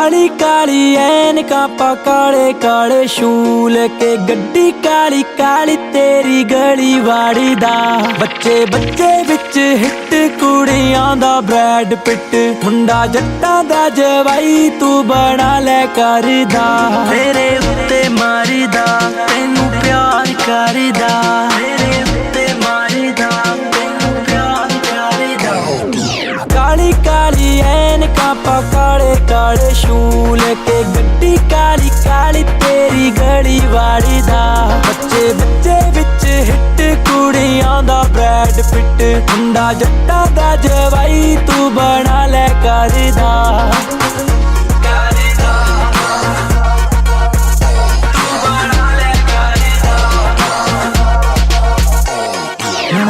काली काली ऐनका पा काले काले शूल के गड्डी काली काली तेरी गली वाड़ी दा बच्चे बच्चे विच हिट कुड़ियां दा ब्रैड पिट मुंडा जट्टां दा जवाई तू बना ले करदा तेरे उत्ते मारीदा तैनू प्यार करदा तेरे उत्ते मारीदा तैनू प्यार करदा काली काली ऐनका पा काले काले शूल के गड्डी काली काली तेरी गली वाड़ी दा बच्चे बच्चे विच हिट कुड़ियां दा ब्रैड पिट मुंडा जट्टां दा जवाई तू बना ले करदा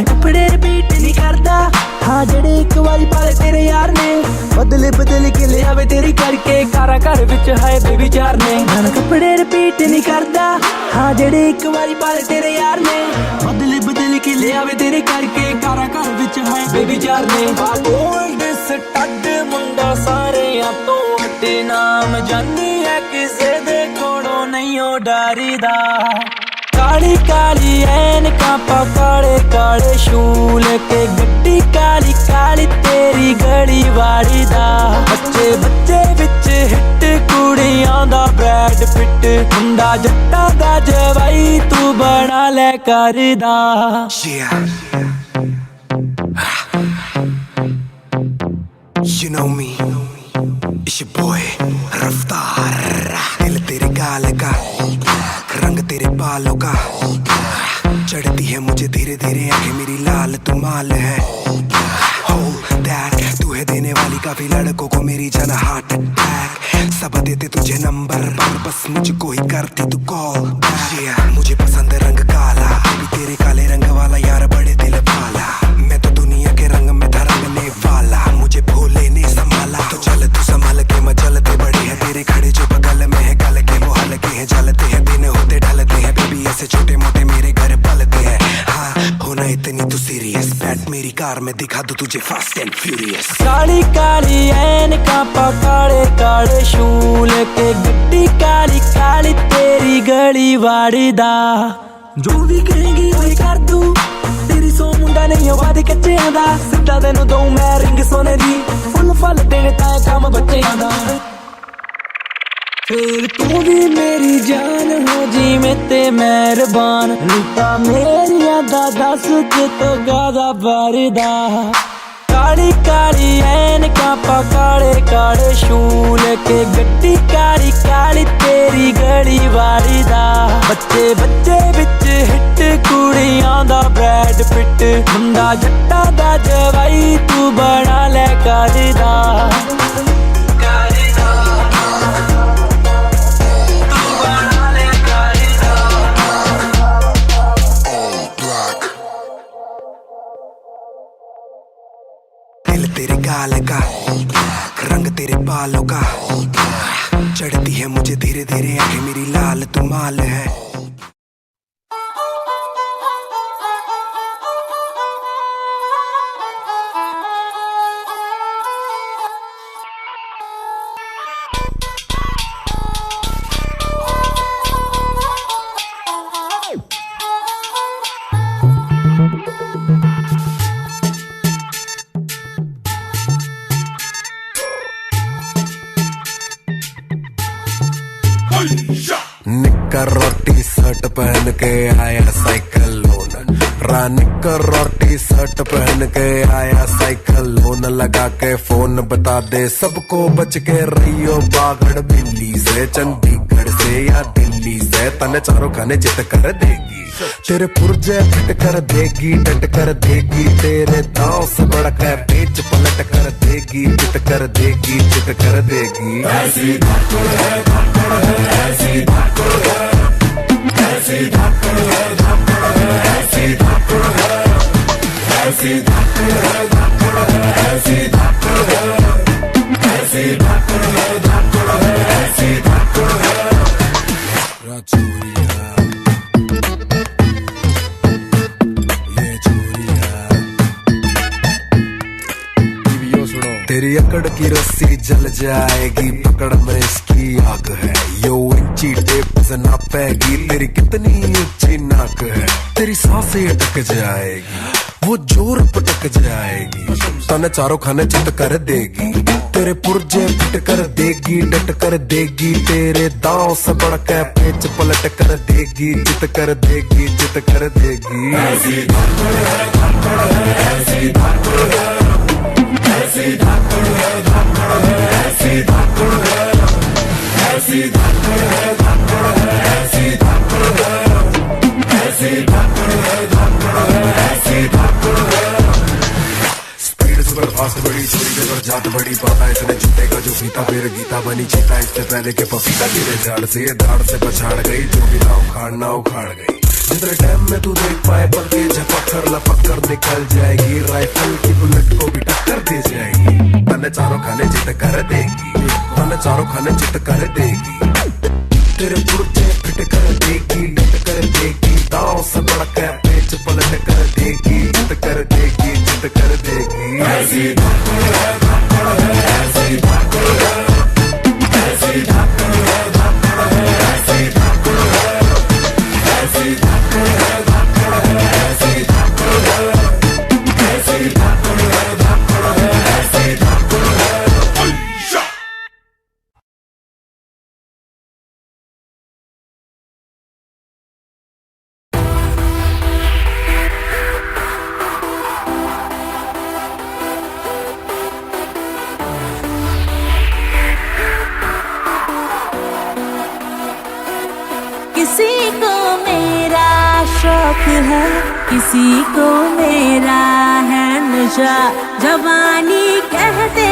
कपड़े रिपीट नहीं करदा हाँ जेड़े एक बारी पाले तेरे यार ने बदले बदल के ले आवे तेरी करके कारा घर विच है बेबी चार ने मैं कपड़े रिपीट नहीं करदा हाँ जेड़े एक बारी पाले तेरे यार ने बदले बदल के ले आवे तेरे करके कारा घर विच है बेबी चार ने गोल्ड स्टड मुंडा सारे तो हटे नाम जानी है किसे दे कोड़ों नहीं हो डरीदा काली काली ऐनका पा काले काले शूल के गड्डी काली काली तेरी गली वाड़ी दा बच्चे बच्चे विच हिट कुड़ियां दा ब्रैड पिट मुंडा जट्टां दा जवाई तू बना ले करदा You know me, it's your boy रफ्तार दिल तेरे गाल का रंग तेरे बालों का चढ़ती है मुझे धीरे धीरे आंखें मेरी लाल तू माल है Oh that तू है देने वाली काफी लड़कों को मेरी जाना हार्ट अटैक सब देते तुझे नंबर पर बस मुझको ही करती तू कॉल मुझे पसंद रंग काला अभी तेरे काले रंग वाला यार बड़े दिल वाला मैं तो दुनिया के रंग में था रंगने वाला मुझे भोले ने संभाला तो चल तू संभाल के मचलते बड़े हैं तेरे खड़े जो बगल में है गल के वो हल्के हैं जलते हैं दिन होते ढलते हैं बेबी ऐसे छोटे मोटे मेरे घर पलते हैं हाँ होना इतनी तू सीरियस बैठ मेरी कार में दिखा दूं तुझे fast and furious Kali Kali ऐनका पा काले काले शूल के गड्डी काली काली तेरी गली वाड़ी दा जो भी कहेंगी वही कर दूं तेरी सो मुंडा नहीं वादे कच्चियां दा सिद्धा तेनू दूं मैं रिंग सोने दी फुल फल तेरे ताए काम बच्चियां दा फिर तू भी मेरी जान हो जी में ते मेहरबान नीता मेरिया दा दस के तो गादा भरदा काली काली ऐनका पा काले काले शूल के गड्डी काली काली तेरी गली वाड़ी दा बच्चे बच्चे विच हिट कुड़ियां दा ब्रैड पिट मुंडा जट्टां दा जवाई तू बना ले करदा दिल तेरे गाल का रंग तेरे बालों का चढ़ती है मुझे धीरे धीरे आंखें मेरी लाल तू माल है निक्कर और टी शर्ट पहन के आया साइकिल लोन निक्कर और टी शर्ट पहन के आया साइकिल लोन लगा के फोन बता दे सबको बच के रहियो बागड़ बिल्ली से चंडीगढ़ से या दिल्ली से तने चारों खाने जित कर देगी तेरे पुर्जे फिट कर देगी डट कर देगी तेरे दांव से बढ़कर पेच पलट कर देगी चित कर देगी चित कर देगी ऐसी धाकड़ है धाकड़ है ऐसी धाकड़ है ऐसी धाकड़ है धाकड़ है ऐसी धाकड़ है ऐसी धाकड़ है धाकड़ है ऐसी धाकड़ है ऐसी धाकड़ है धाकड़ है ऐसी धाकड़ है तेरी अकड़ की रस्सी जल जाएगी, पकड़ में इसकी आग है। यो इंची टेप से नापेगी, तेरी कितनी ऊंची नाक है। तेरी सांसें अटक जाएगी, वो जोर पटक जाएगी। तने चारों खाने चित कर देगी, तेरे पुर्जे फिट कर देगी, डट कर देगी। तेरे दांव से बढ़ के पेच पलट कर देगी, चित कर देगी, चित कर देगी। ऐसी धाकड़ है, धाकड़ है, ऐसी धाकड़ है, ऐसी धाकड़ है, धाकड़ है, ऐसी धाकड़ है, ऐसी धाकड़ है, धाकड़ है, ऐसी धाकड़ है, ऐसी धाकड़ है, धाकड़ है, ऐसी धाकड़ है। स्पीड सुपर फास्ट बड़ी, चोरी के पर जात बड़ी, पाता इसने जूते का जो फीता, फिर गीता बनी चीता। इससे पहले के पपीता गिरे झाड़ से, ये धाड़ से पछाड़ गई, जो भी ना उखाड़ना उखाड़ गई। जितने टाइम में तू देख पाए पल के झपक कर लपक कर निकल जाएगी, राइफल की बुलेट को भी टक्कर दे जाएगी। तने चारों खाने चित कर देगी, तने चारों खाने चित कर देगी। तेरे पुर्जे फिट कर देगी, डट कर देगी, दांव से बढ़ के पेच पलट कर देगी, चित कर देगी, चित कर देगी। ऐसी धाकड़ है, धाकड़ है, ऐसी धाकड़ है, ऐसी धाकड़ है, धाकड़ है, ऐसी धाकड़ है, ऐसी धाकड़ है, धाकड़ है, ऐसी धाकड़ है, ऐसी धाकड़ है, धाकड़ है, ऐसी धाकड़ है। किसी को मेरा शौक है, किसी को मेरा है नशा। जवानी कहते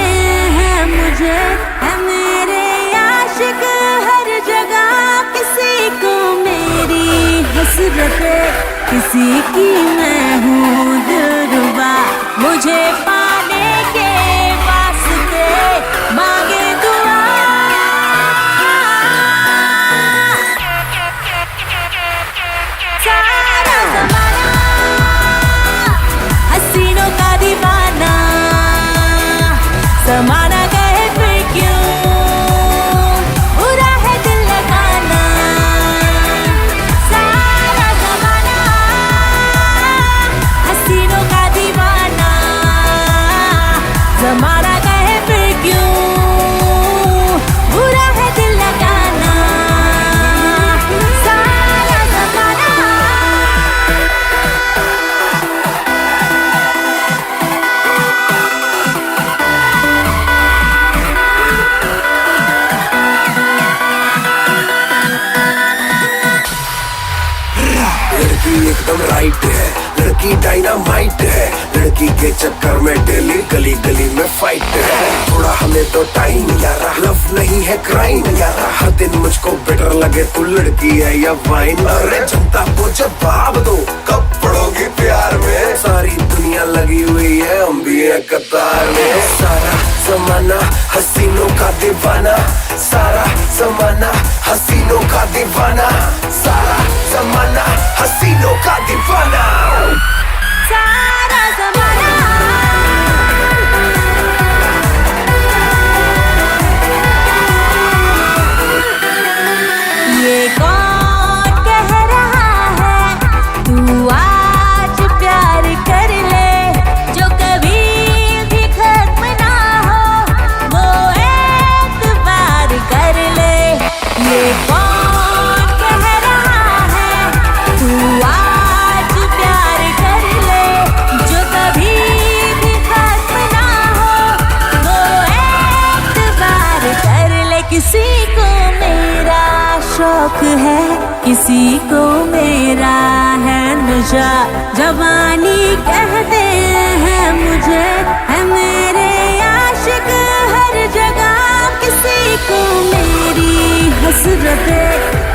हैं मुझे, है मेरे आशिक हर जगह। किसी को मेरी हसरत है, किसी की मैं हूँ दिलरुबा। मुझे पाने के वास्ते मांगे दुआ। सारा ज़माना हसीनों का दीवाना, ज़माना कहे फिर क्यों, बुरा है दिल लगाना। सारा ज़माना हसीनों का दीवाना, ज़माना कहे फिर क्यों, बुरा है दिल लगाना। सारा ज़माना लड़की एकदम राइट है, लड़की डायनामाइट है। लड़की के चक्कर में डेली गली गली में फाइट है। थोड़ा हमें तो टाइम यारा, लव नहीं है क्राइम यारा। हर दिन मुझको बेटर लगे तू लड़की है या वाइन। अरे जनता को जवाब दो, कब पड़ोगी प्यार में। सारी दुनिया लगी हुई है, हम भी है कतार में। सारा ज़माना हसीनों का दीवाना, सारा ज़माना हसीनों का दीवाना, सारा ज़माना हसीनों का दीवाना। सारा ज़माना ये कौन कह रहा है तू आज प्यार कर ले, जो कभी भी खत्म ना हो वो एतबार कर ले। ये कौन कह रहा है तू आज प्यार कर ले, जो कभी भी खत्म ना हो वो एतबार कर ले। किसी को मेरा शौक है, किसी को मेरा है नशा। जवानी कहते हैं मुझे, है मेरे आशिक हर जगह। किसी को मेरी हसरत है,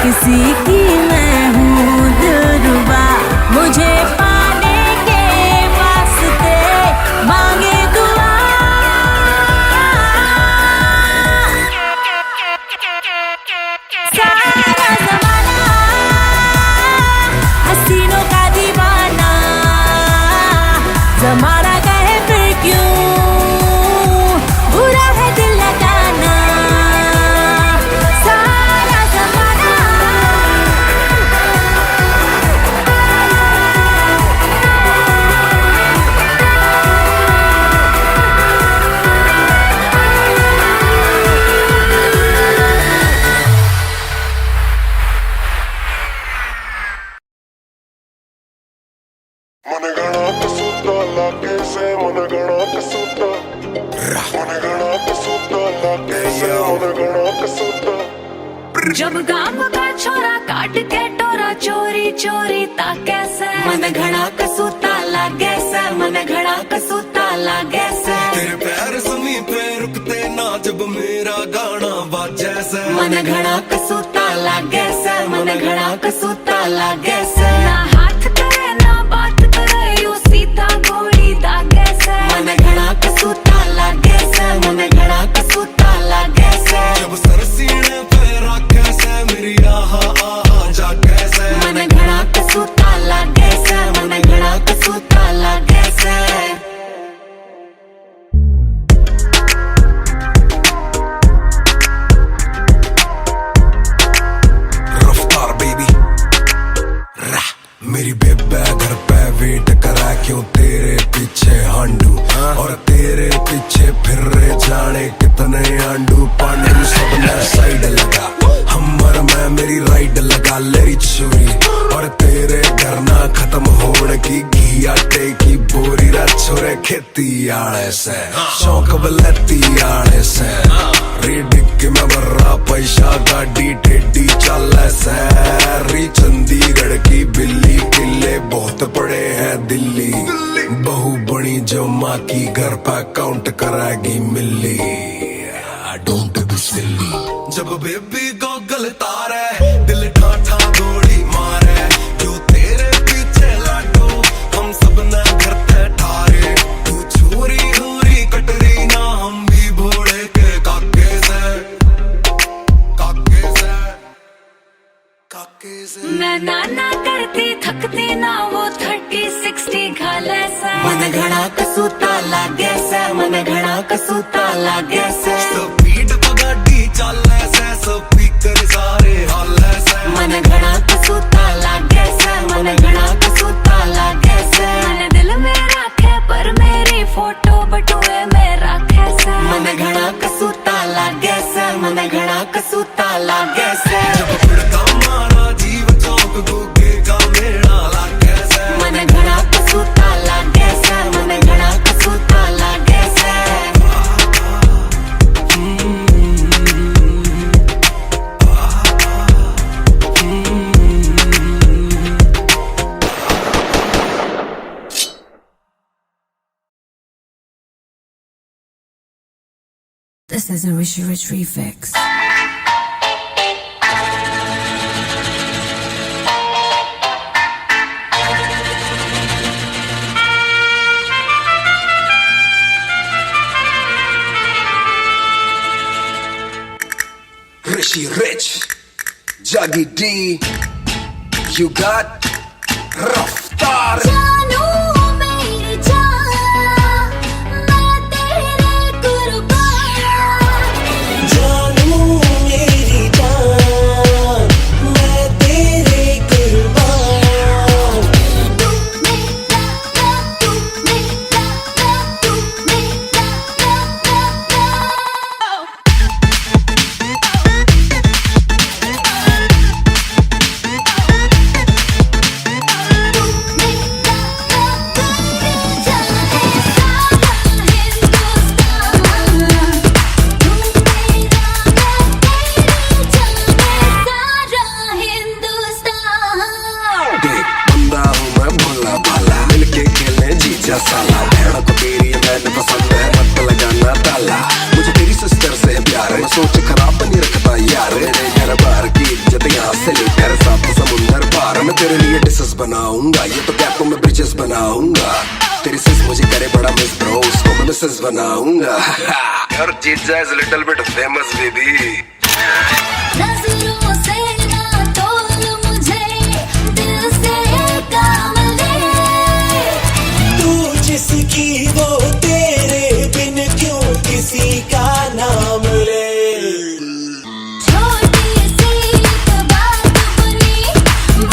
किसी की मैं हूँ दिलरुबा। मुझे पाने के वास्ते मांगे दुआ। सारा ज़माना हसीनों का दीवाना, ज़माना कहे फिर क्यों, मनगणा कसूता लागे से मनगणा कसूता मनगणा कसूता लागे से मनगणा कसूता जब गांव का छोरा काट के टोरा चोरी चोरी ताके से मन घड़ा कसूता लागे से मन घड़ा कसूता लागे से तेरे पैर ज़मीं पे रुकते ना जब मेरा गाना बाजे से मन घड़ा कसूता लागे से मन घड़ा कसूता लागे से ना हाथ करे ना बात करे यू सीधा गोली दागे से मन घड़ा कसूता लागे से मन घड़ा कसूता लागे से जब सर सीने पे रखे से मेरी आहा आहा जागे से मन घड़ा कसूता लागे से मन घड़ा कसूता लागे से रफ्तार बेबी मेरी बेबे घर पे वेट करा क्यों तेरे पीछे हांडू और तेरे पीछे फिर रहे जाने कितने आंडू पांडू सबने साइड लगा हमर में मेरी राइड लगा लेरी चोरी और तेरे घर ना खत्म होने की घी आटे की बोरी रा छोरे खेती आने से शौक बलती आने से रिडिक में बर्रा पैसा गाड़ी टेढ़ी चले से री चंडीगढ़ की बिल्ली किले बहुत बड़े हैं दिल्ली बहू बनी जो माँ की घर पे काउंट कराएगी मिल्ली डोंट बी सिली जब बेबी गॉगल तारे दिल ठाठा गोली मारे जो तेरे पीछे लाडो हम सब न घर पे ठारे तू छोरी होरी कटरी ना हम भी भोले के काके से काके से काके से मैं नाना करती थकती ना वो 30-60 घाले से मन घड़ा कसूता लागे से मन घड़ा कसूता लागे से स्पीड पगाड़ी चले से स्पीकर सारे हाले से मन घड़ा कसूता लागे से मन घड़ा कसूता लागे से मन दिल में रखे पर मेरी फोटो बटुए में रखे से मन घड़ा कसूता लागे से मन घड़ा कसूता लागे से जब पिड़का मारा जीव चौक गुगे का मेला लागे से मन घड़ा कसूता लागे से मन घड़ा कसूता लागे से This is a Rishi Rich Refix. Rishi Rich Jaggy D you got Raftar जानू मेरी जान मैं तेरे कुर्बान जानू मेरी जान मैं तेरे कुर्बान तू मेरा तू मेरा तू मेरा देख बंदा हूँ मैं भोला भाला मिलके खेलने जीजा साला भेड़ को तेरी मैंने पसंद है मत लगाना ताला मुझे तेरी सिस्टर से प्यार है मैं सोच खराब नहीं रखता यार मेरे घर बार की इज्जत यहाँ से लेकर सात समुंदर पार मैं तेरे लिए डिशेस बनाऊंगा ये तो क्या मैं ब्रिजेस बनाऊंगा तेरी सिस मुझे करे बड़ा मिस ब्रो उसको मैं मिसेस बनाऊंगा यार जीजा is little bit famous baby नजरों से ना तोल मुझे दिल से काम ले तू जिसकी वो तेरे बिन क्यों किसी का नाम ले छोटी सी एक बात बनी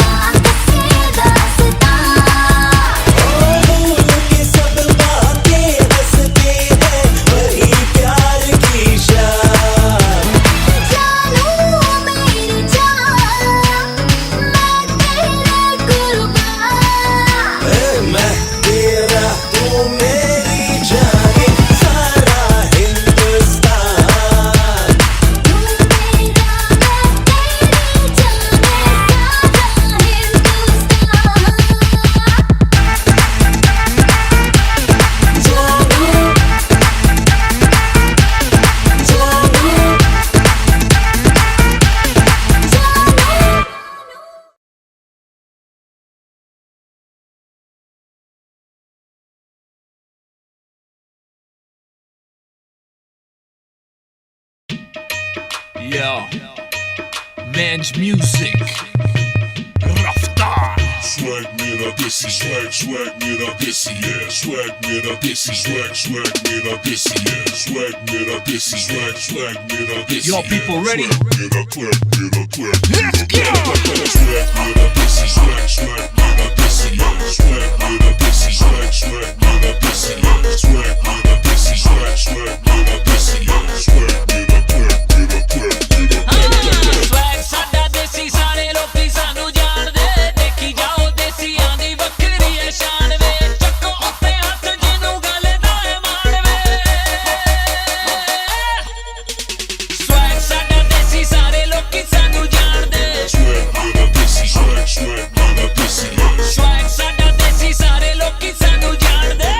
बात से दास्तां भूल के सब बातें हंसते हैं वही प्यार की शान जानू मेरी जान मैं तेरे कुर्बान मैं Yo, Mange Music, Raftar. Swag mera desi, swag mera desi, yeah. Swag mera desi, swag mera desi, yeah. Swag mera desi, swag mera desi. Yo, people ready? Swag mera clap. Let's go! Swag mera desi, swag mera desi, yeah. Swag mera desi, swag mera desi, yeah. Swag mera desi, swag mera desi, yeah. Swag mera clap. Swag साडा देसी सारे लोकी सानू जाणदे देखी जाओ देसियां दी वक्री है शान वे चक्को उत्ते हत्थ जिन्नू गल दा है मान वे स्वैग साडा देसी सारे लोकी सानू जाणदे Swag mera desi, swag mera desi, yeah. Swag साडा देसी सारे लोकी सानू जाणदे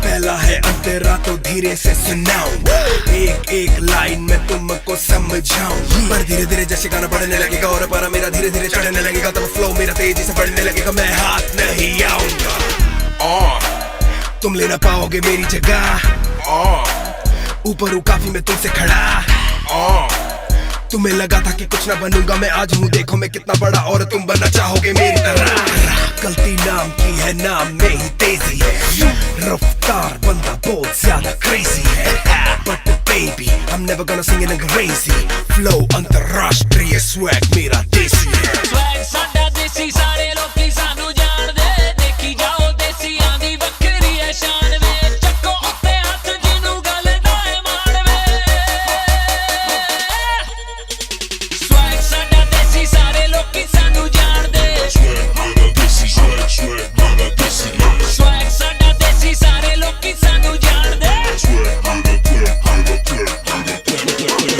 पहला है अंतरा तो धीरे से सुनाऊं, एक एक लाइन में तुमको समझाऊं, पर धीरे धीरे जैसे गाना बढ़ने लगेगा और पारा मेरा धीरे धीरे चढ़ने लगेगा, तब फ्लो मेरा तेजी से बढ़ने लगेगा, मैं हाथ नहीं आऊंगा। तुम ले ना पाओगे मेरी जगह, ऊपर हूँ काफी मैं तुमसे खड़ा। तुम्हें लगा था कि कुछ ना बनूंगा, मैं आज हूँ, देखो मैं कितना बड़ा और तुम बनना चाहोगे मेरी तरह। गलती नाम की है, नाम में ही तेजी है, रफ्तार बंदा बहुत ज्यादा क्रेजी है, but baby I'm never gonna sing in अंग्रेजी, flow अंतरराष्ट्रीय, swag मेरा देसी है। स्वैग साडा देसी सारे लोकी सानू जाणदे देखी जाओ देसियां दी वक्री है शान वे चक्को उत्ते हत्थ जिन्नू गल दा है मान वे स्वैग साडा देसी सारे लोकी सानू जाणदे Swag mera desi, swag mera desi, yeah. Swag साडा देसी सारे लोकी सानू जाणदे Swag mera clap.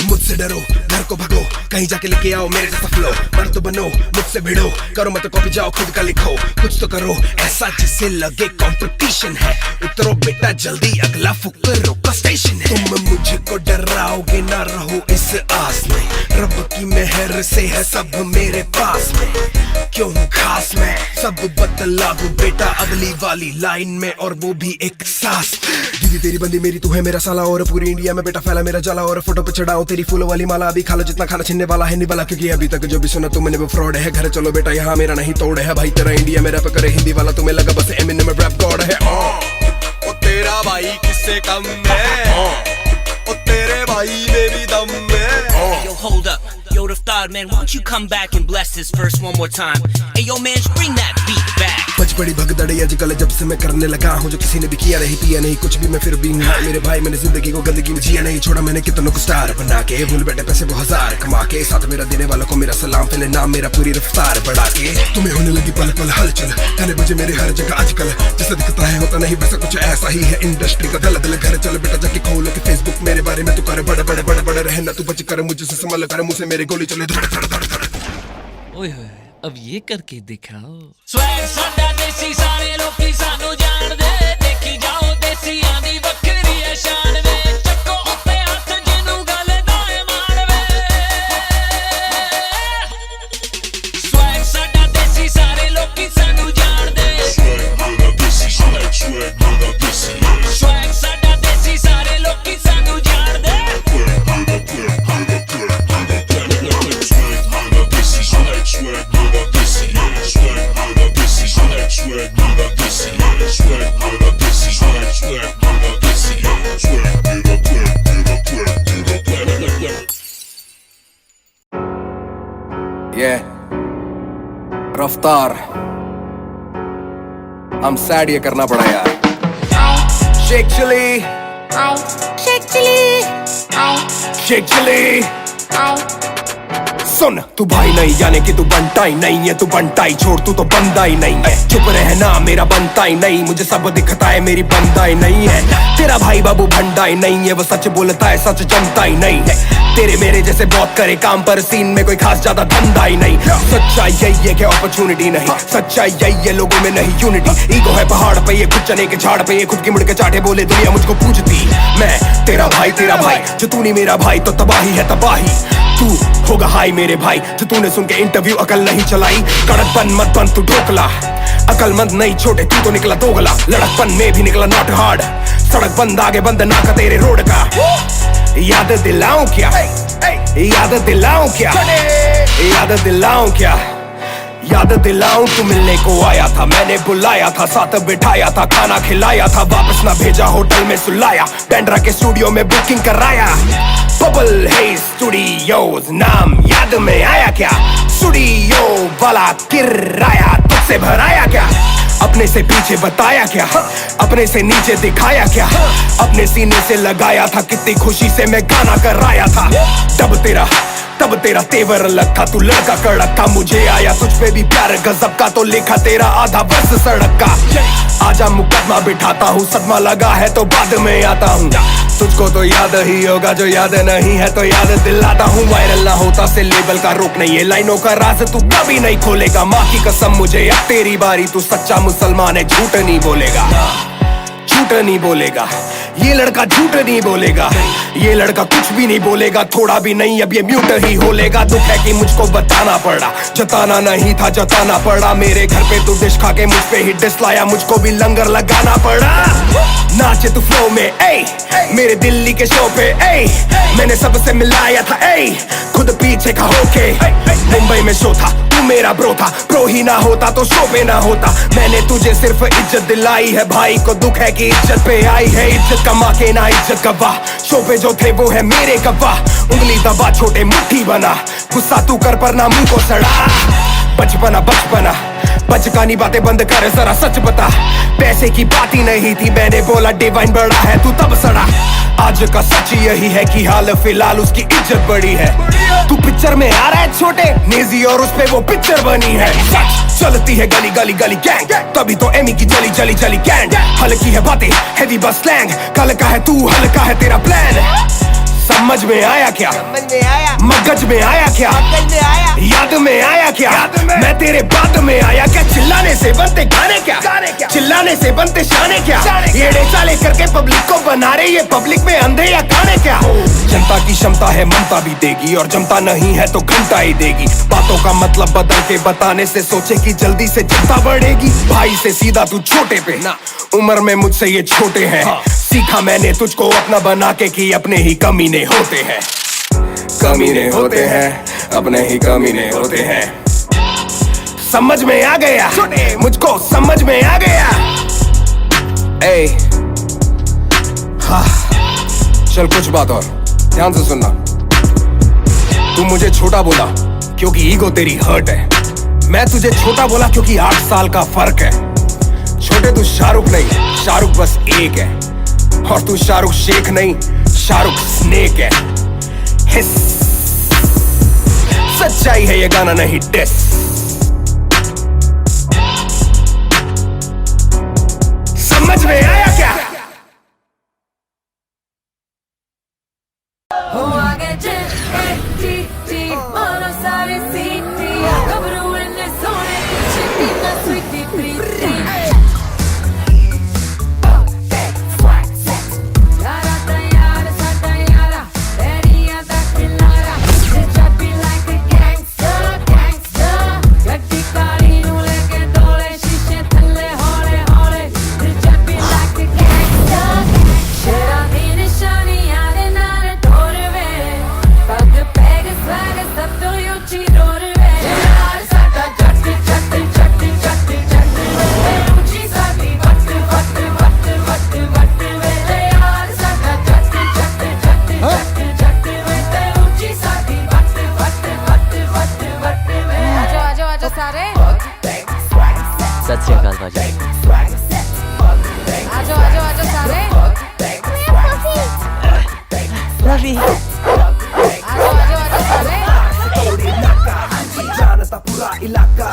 मुझसे डरो, घर को भगो, कहीं जाके लेके आओ मेरे जैसा फ्लो, मर्द तो बनो, मुझसे भिड़ो, करो मत कॉपी, जाओ खुद का लिखो, कुछ तो करो ऐसा जिससे लगे कंपटीशन है, उतरो बेटा जल्दी, अगला फुकरों का स्टेशन है। तुम मुझको डराओगे ना, रहो इस आस में, रब की मेहर से है सब मेरे पास में, क्यों खास मैं सब बतला दूं बेटा अगली वाली लाइन में, और वो भी एक सांस। दीदी तेरी बंदी मेरी तू है मेरा साला, और पूरी इंडिया में बेटा फैला मेरा जाला, और फोटो पे चढ़ाओ तेरी फूलों वाली माला, अभी खा लो जितना खाना, छीनने वाला है निवाला, क्योंकि अभी तक जो भी सुना तुमने वो फ्रॉड है। घर चलो बेटा यहाँ मेरा नहीं तोड़ है, भाई तेरा इंडिया में रैप करे हिंदी वाला, तुम्हें लगा बस एमिनेम में रैप गॉड है। ओ तेरा भाई किससे कम है, ओ तेरे भाई में भी दम है। Yo, hold up. Yo, Raftar, man, why don't you come back and bless this verse one more time? Hey, yo, man, bring that beat back. बच बड़ी भगदड़ी आजकल जब से मैं करने लगा हूँ, जो किसी ने भी किया नहीं, पिया नहीं कुछ भी, मैं फिर भी हूँ मेरे भाई, मैंने जिंदगी को गंदगी में जिया नहीं, छोड़ा मैंने कितनों को स्टार बना के, भूल बैठे पैसे वो हजार कमा के, साथ मेरा देने वालों को मेरा सलाम, पहले नाम मेरा पूरी रफ्तार बढ़ा के। तुम्हें होने लगी पल पल हलचल, गाने बजे मेरे हर जगह आजकल, जैसा दिखता है होता नहीं वैसा कुछ ऐसा ही है, इंडस्ट्री का दल दल। घर चल बेटा जाके खोलो के फेसबुक मेरे बारे में, तू करे बड़े बड़े बड़े बड़े रहना, तू बच कर मुझसे संभल कर, मुझसे मेरे गोली चले धड़ धड़ धड़ धड़। ओए होए अब ये करके दिखाओ। स्वैग साडा देसी सारे लोकी सानू जाणदे देखी जाओ देसियां दी वक्री है शान वे चक्को उत्ते हत्थ जिन्नू गल दा है मान वे स्वैग साडा देसी सारे लोकी सानू जाणदे Swag mera desi, swag mera desi, yeah. Swag साडा देसी सारे लोकी सानू जाणदे Swag mera desi, swag mera desi, yeah. Swag mera desi, swag mera desi, yeah. Swag mera desi, swag mera desi, yeah. Swag mera clap. Yeah, रफ्तार, I'm sad ये करना पड़ा यार। शेक चिली, शेक चिली। सुन तू भाई नहीं यानी कि तू बनता ही नहीं है, तू बनता ही छोड़, तू तो बंदा ही नहीं है, चुप रहना मेरा बनता ही नहीं, मुझे सब दिखता है मेरी बंदा ही नहीं है, तेरा भाई बाबू भंडा ही नहीं है, वो सच बोलता है सच जनता ही नहीं है, तेरे मेरे जैसे बहुत करे काम पर सीन में कोई खास ज्यादा धंधा ही नहीं, सच्चाई यही है कि अपॉर्चुनिटी नहीं, सच्चाई यही है लोगों में नहीं यूनिटी, ईगो है पहाड़ पे ये खुद चने के झाड़ पे ये खुद की मुड़ के चाटे बोले दुनिया मुझको पूछती, मैं तेरा भाई जो तू नहीं मेरा भाई तो तबाही है तबाही, तू होगा हाई मेरे भाई जो तूने सुन के इंटरव्यू अकल नहीं चलाई, कड़कपन मत बन तू ढोकला, अकलमंद नहीं छोटे तू तो निकला दोगला, लड़कपन में भी निकला नॉट हार्ड, सड़क बंद आगे बंद नाका तेरे रोड का। याद दिलाऊं क्या, याद दिलाऊं क्या, याद दिलाऊं क्या, याद दिलाऊं तू मिलने को आया था, मैंने बुलाया था, साथ बिठाया था, खाना खिलाया था, वापस ना भेजा होटल में सुलाया, पेंड्रा के स्टूडियो में बुकिंग कराया। बबल है स्टूडियोज नाम याद में आया क्या, स्टूडियो वाला किराया तुझसे भराया क्या, अपने से पीछे बताया क्या, अपने से नीचे दिखाया क्या, अपने सीने से लगाया था, कितनी खुशी से मैं गाना कराया था। तब तेरा तेवर अलग था, तू लड़का कड़क था, मुझे आया तुझ पे भी प्यार गजब का, तो लिखा तेरा आधा वर्ष सड़क का। आजा मुकदमा बिठाता हूँ, सदमा लगा है तो बाद में आता हूँ, तुझको तो याद ही होगा, जो याद नहीं है तो याद दिलाता हूँ। वायरल ना होता से लेबल का रोक नहीं, ये लाइनों का राज तू कभी नहीं खोलेगा, माँ की कसम मुझे अब तेरी बारी, तू सच्चा मुसलमान है, झूठ नहीं बोलेगा, झूठ नहीं बोलेगा, ये लड़का झूठ नहीं बोलेगा, ये लड़का कुछ भी नहीं बोलेगा, थोड़ा भी नहीं, अब ये म्यूट ही होलेगा। दुख है कि मुझको बताना पड़ा, जताना नहीं था जताना पड़ा, मेरे घर पे तू डिश खा के मुझ पे ही डिस लाया, मुझको भी लंगर लगाना पड़ा। नाचे तू फ्लो में ए, मेरे दिल्ली के शो पे ए, मैंने सबसे मिलाया था ए, खुद पीछे का होके, मुंबई में शो था, तू मेरा ब्रो था, प्रो ही ना होता तो शो पे ना होता, मैंने तुझे सिर्फ इज्जत दिलाई है, भाई को दुख है कि इज्जत पे आई है, इज्जत कमा के ना इज्जत गवा, शो पे जो थे वो है मेरे गवाह, उंगली दबा छोटे मुट्ठी बना, गुस्सा तू कर पर ना मुंह को सड़ा, बचपना बचपना बचकानी बातें बंद कर, जरा सच बता, पैसे की बात ही नहीं थी, मैंने बोला डिवाइन बड़ा है तू तब सड़ा, आज का सच यही है कि हाल फिलहाल उसकी इज्जत बड़ी है, तू पिक्चर में आ रहा है छोटे नेजी और उस पे वो पिक्चर बनी है, सच चलती है गली गली गली गैंग, तभी तो एमी की जली जली जली कैंड, हल्की है बातें हैवी बस स्लैंग, कल का है तू हल्का है तेरा प्लान, समझ में आया क्या, मगज में आया क्या, याद में आया क्या, मैं तेरे बाद में आया क्या, चिल्लाने से बनते गाने क्या, चिल्लाने से बनते शाने क्या, येड़े चाले करके पब्लिक को बना रहे, ये पब्लिक में अंधे या काने क्या, जनता की क्षमता है ममता भी देगी, और जमता नहीं है तो घंटा ही देगी, बातों का मतलब बदल के बताने से सोचे कि जल्दी से जनता बढ़ेगी, भाई से सीधा तू छोटे पे ना, उम्र में मुझसे ये छोटे हैं, सीखा मैंने तुझको अपना बना के कि अपने ही कमीने होते हैं, कमीने होते हैं, अपने ही कमीने होते हैं, समझ में आ गया, मुझको समझ में आ गया, ए हाँ चल कुछ बात और ध्यान से सुनना, तू मुझे छोटा बोला क्योंकि ईगो तेरी हर्ट है, मैं तुझे छोटा बोला क्योंकि 8 साल का फर्क है, छोटे तू शाहरुख नहीं, शाहरुख बस एक है, और तू शाहरुख शेख नहीं, शाहरुख स्नेक है, हिस सच्चाई है ये गाना नहीं डिस, समझ में आया क्या, हो आगे टी मारो सारे सीटी घबरू इन्ने सोने चिट्टी ना स्वीटी प्रीति यारा तैयार साडा यारा तेरिया दा खिलारा just be like a gangster गड्डी काली नू लेके डोले शीशे थल्ले हौले हौले just be like a gangster शेरा दी निशानी याद नाल ढोरवे पग पैग स्वैग सब तो यूची डोरवे यार साडा जट्टी जट्टी जट्टी जट्टी जट्टी वे ऊंची साडी वट वट वट वट वट वे यार साडा जट्टी जट्टी जट्टी जट्टी जट्टी वे ऊंची साडी वट वट वट वट वट वे आजो आजो आजो सारे सत श्री अकाल भाजी, आजो आजो आजो सारे लवी आजो आजो आजो सारे जानता पूरा इलाका,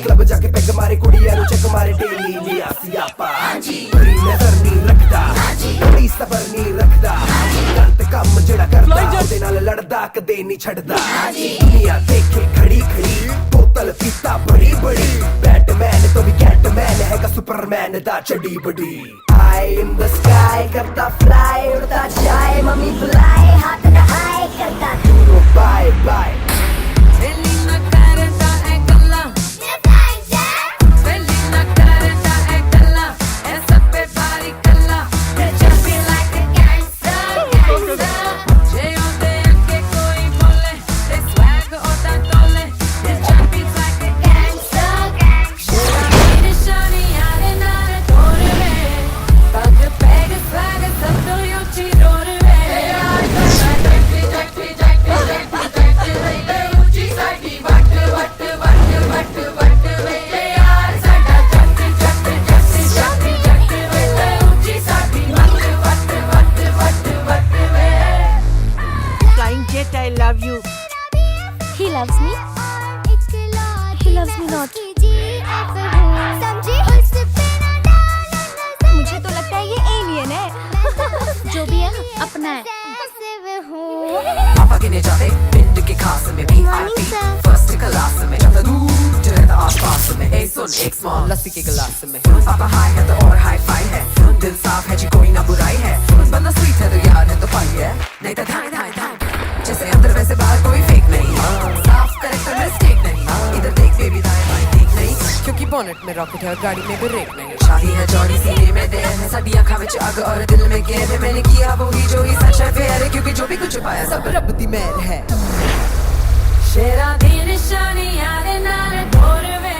क्लब जाके पैग मारे कुड़ियां नु चक मारे डेली लिया सियापा, बड़ी नजर नहीं रखदा, बड़ी सबर नहीं रखदा, गलत काम जड़ा करदा ओदे नाल लड़दा कदे नहीं छड़दा, दुनिया देखे खड़ी खड़ी बोतल पीता बड़ी बड़ी, बैटमैन तो भी कैटमैन हैगा सुपरमैन दा चढ़ी बड़ी, आई इन द स्काई करता फ्लाई उड़ता जाए मम्मी बुलाए हाथ ना आए करता तू बाय बाय दिल्ली ना करता है गल्ला दिल्ली ना करता है गल्ला ऐसा पे भारी कल्ला just Promise me not. मुझे तो लगता है ये एलियन है। जो भी है अपना है। पापा गिने जाते पिंड के खास में VIP फर्स्ट क्लास में जाता दूर रहता आसपास में ए सुन एक स्मॉल लस्सी के गिलास में पापा हाई है तो और हाई फाई है दिल साफ है जी कोई ना बुराई है बंदा स्वीट है तो यार है तो पाई है नहीं तो धाई धाई धाई जैसे अंदर वैसे बाहर कोई फेक नहीं साफ करेक्टर मिस्टेक नहीं इधर देख बेबी दाएं बाएं देख नहीं क्योंकि बोनेट में रॉकेट है और गाड़ी में ब्रेक नहीं शादी है जौड़ी सीने में देर है साडी आँखां विच अग और दिल में कैद है मैंने किया वही जो ही सच है फेयर है क्योंकि जो भी कुछ पाया सब रब दी मेहर है शेरा दी निशानी यारे नारे बोर वे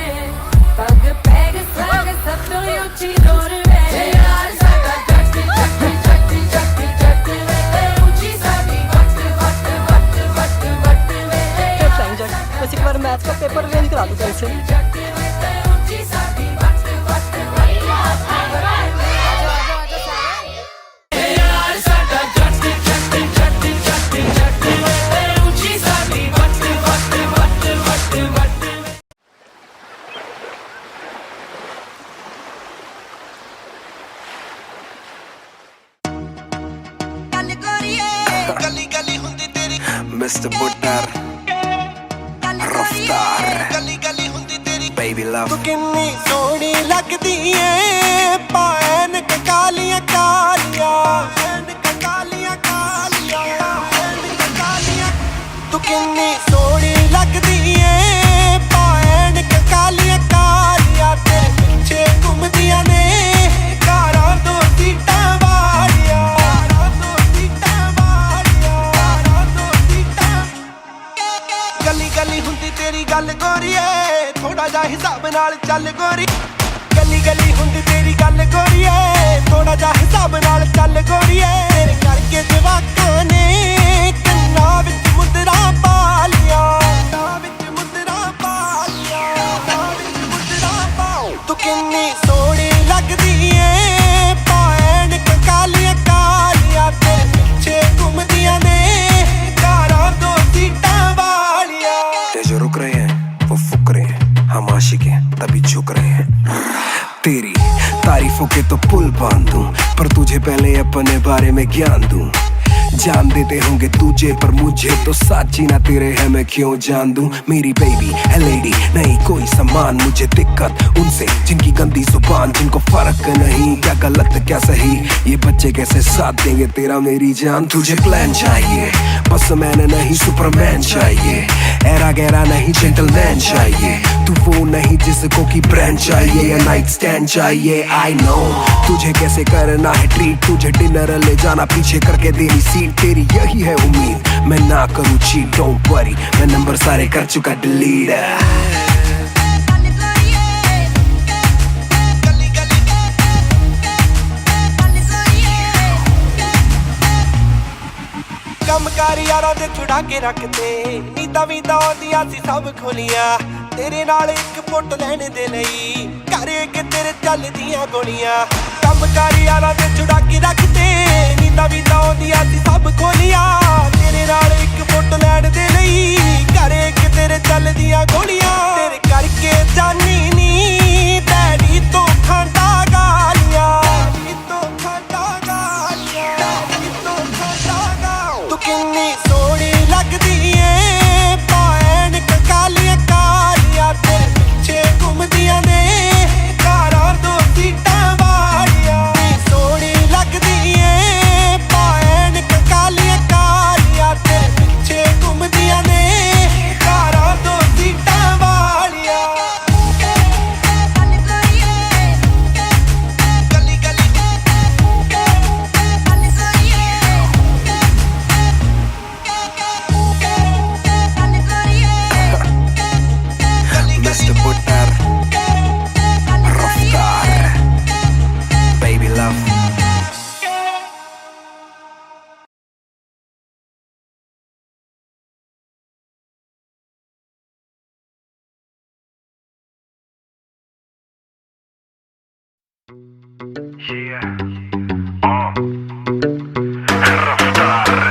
पग पैग स्वग सब तो ऊंची डोर वे यार साडा जट जट जट जट जट वे ऊंची साडी वट वट वट वट वट वे फ्लाइंग जट बस एक बार मैथ का पेपर रेडी करा दो कल से ऊंची साडी वट वट यार साडा जट जट जट जट जट वे ऊंची साडी वट वट वट वट वट Mr. Buttar Raftar Baby love ਤੂੰ ਕਿੰਨੀ ਸੋਹਣੀ ਲੱਗਦੀ ਏ ਪਾਇਨ ਕਾਲੀਆਂ ਕਾਲੀਆਂ ਕਾਲੀਆਂ ਕਾਲੀਆਂ ਕਾਲੀਆਂ ਤੂੰ ਕਿੰਨੀ ਸੋਹਣੀ ਲੱਗਦੀ ਏ ਪਾਇਨ ਕਾਲੀਆਂ ਕਾਲੀਆਂ ਤੇਰੇ ਪਿੱਛੇ ਘੁੰਮਦੀਆਂ ਨੇ ਕਾਰਾਂ ਦੋ ਸੀਟਾਂ ਵਾਲੀਆਂ ਕਾਰਾਂ ਦੋ ਸੀਟਾਂ ਵਾਲੀਆਂ ਕਾਰਾਂ ਦੋ ਸੀਟਾਂ ਗਲੀ ਗਲੀ ਹੁੰਦੀ ਤੇਰੀ ਗੱਲ ਗੋਰੀਏ ਥੋੜਾ ਜਿਹਾ ਹਿਸਾਬ ਨਾਲ ਚੱਲ ਗੋਰੀ ਗਲੀ ਗਲੀ ਹੁੰਦੀ ਤੇਰੀ ਗੱਲ ਗੋਰੀਏ ਥੋੜਾ ਜਿਹਾ ਹਿਸਾਬ ਨਾਲ ਚੱਲ ਗੋਰੀਏ ਤੇਰੇ ਕਰਕੇ ਜਵਾਕਾਂ ਨੇ ਕੰਨਾਂ ਵਿੱਚ ਮੁੰਦਰਾਂ ਪਾ ਲੀਆਂ ਕੰਨਾਂ ਵਿੱਚ ਮੁੰਦਰਾਂ ਪਾ ਲੀਆਂ ਕੰਨਾਂ ਵਿੱਚ ਮੁੰਦਰਾਂ ਪਾ ਤੂੰ ਕਿੰਨੀ ਸੋਹਣੀ ਲੱਗਦੀ ਏ ਪਾਇਨ ਕਾਲੀਆਂ ਕਾਲੀਆਂ ਤੇਰੇ ਪਿੱਛੇ ਘੁੰਮਦੀਆਂ ਨੇ ਕਾਰਾਂ ਦੋ ਸੀਟਾਂ ਵਾਲੀਆਂ ये जो रुक रहे हैं वो फुकरे हैं हम आशिक हैं तभी झुक रहे हैं तेरी तारीफों के तो पुल बांध दूं पर तुझे पहले अपने बारे में ज्ञान दूं जान देते होंगे तुझे पर मुझे तो साची ना तेरे है मैं क्यों जान दूं मेरी बेबी है लेडी नहीं कोई समान मुझे दिक्कत उनसे जिनकी गंदी जुबान जिनको फर्क नहीं क्या गलत क्या सही ये बच्चे कैसे साथ देंगे तेरा मेरी जान तुझे प्लान चाहिए बस मैंने नहीं सुपरमैन चाहिए एरा गहरा नहीं जेंटलमैन चाहिए तू वो नहीं जिसको की ब्रांड चाहिए या नाइट स्टैंड चाहिए आई नो तुझे कैसे करना है ट्रीट तुझे डिनर ले जाना पीछे करके देनी सीट तेरी यही है उम्मीद मैं ना करूँ चीट डोंट वरी मैं नंबर सारे कर चुका डिलीट ਕੰਮਕਾਰ ਯਾਰਾਂ ਦੇ ਛੁਡਾ ਕੇ ਰੱਖਦੇ ਨੀਂਦਾਂ ਵੀ ਆਉਂਦੀਆਂ ਸੀ ਸਭ ਖੋਲੀਆਂ ਤੇਰੇ ਨਾਲ ਇੱਕ ਫੁੱਟ ਲੈਣ ਦੇ ਲਈ ਘਰੇ ਕਿ ਤੇਰੇ ਚੱਲਦੀਆਂ ਗੋਲੀਆਂ ਕੰਮਕਾਰ ਯਾਰਾਂ ਦੇ ਛੁਡਾ ਕੇ ਰੱਖਦੇ ਨੀਂਦਾਂ ਵੀ ਆਉਂਦੀਆਂ ਸੀ ਸਭ ਖੋਲੀਆਂ ਤੇਰੇ ਨਾਲ ਇੱਕ ਫੁੱਟ ਲੈਣ ਦੇ ਲਈ ਘਰੇ ਕਿ ਤੇਰੇ ਚੱਲਦੀਆਂ ਗੋਲੀਆਂ ਤੇਰੇ ਕਰਕੇ ਜਾਨੀ ਨੀ ਡੈਡੀ ਤੋਂ ਖਾਂਦਾ ਗਾਲੀਆਂ ਡੈਡੀ ਤੋਂ ਖਾਂਦਾ ਗਾਲੀਆਂ ਡੈਡੀ ਤੋਂ ਖਾਂਦਾ ਗਾਲੀਆਂ ਤੂੰ ਕਿੰਨੀ ਸੋਹਣੀ ਲੱਗਦੀ ਏ ਪਾਇਨ ਕਾਲੀਆਂ ਕਾਲੀਆਂ ਤੇਰੇ ਪਿੱਛੇ ਘੁੰਮਦੀਆਂ ਨੇ ਕਾਰਾਂ ਦੋ ਸੀਟਾਂ ਵਾਲੀਆਂ ਸੋਹਣੀ ਲੱਗਦੀ ਏ ਪਾਇਨ ਕਾਲੀਆਂ ਕਾਲੀਆਂ ਤੇਰੇ ਪਿੱਛੇ ਘੁੰਮਦੀਆਂ ਨੇ ਕਾਰਾਂ ਦੋ ਸੀਟਾਂ ਵਾਲੀਆਂ ਗਲੀ ਗਲੀ Mr. Buttar Raftar Baby love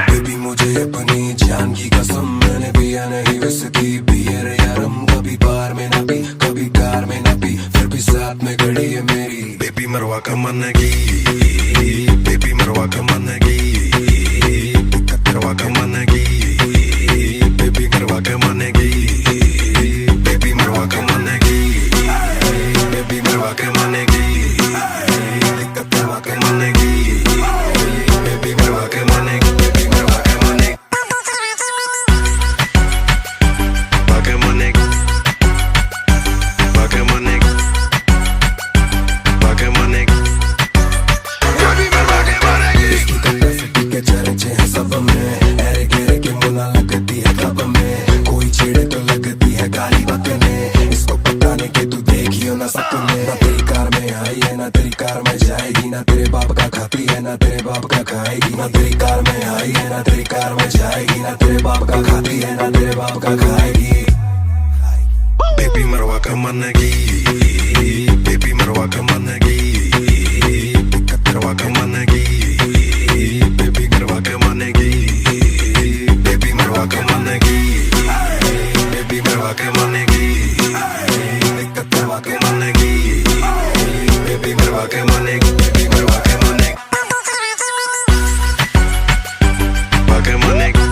Baby मुझे अपनी जान की कसम मैंने पिया नहीं विस्की बियर या रम कभी बार में ना पी मरवा के मनगी बेबी मरवा के मनगी करवा के मनगी बेबी मरवा के मनगी बेबी मरवा के मनगी बेबी मरवा के मनगी करवा के मनगी बेबी मरवा के मनगी बेबी मरवा के मनगी बाके मनगी बाके मनगी बाके मनगी बेबी मरवा के मनगी इसकी कैपेसिटी के चर्चे हैं सब में ऐरे गेरे के मुला लगती है कब में कोई छेड़े तो लगती है गाली बकने इसको पटाने के तू देखियो ना सपने ना तेरी कार में आई है ना तेरी कार में जाएगी ना तेरे बाप का खाती है ना तेरे बाप का खाएगी ना तेरी कार में आई है ना तेरी कार में जाएगी ना तेरे बाप का खाती है ना तेरे बाप का खाएगी बेबी मरवा के मनगी बेबी मरवा के मनगी करवा के मनगी बेबी मरवा के मनगी बेबी मरवा के मनगी बेबी मरवा के मनगी करवा के मनगी बेबी मरवा के मनगी बेबी मरवा के मनगी बाके मनगी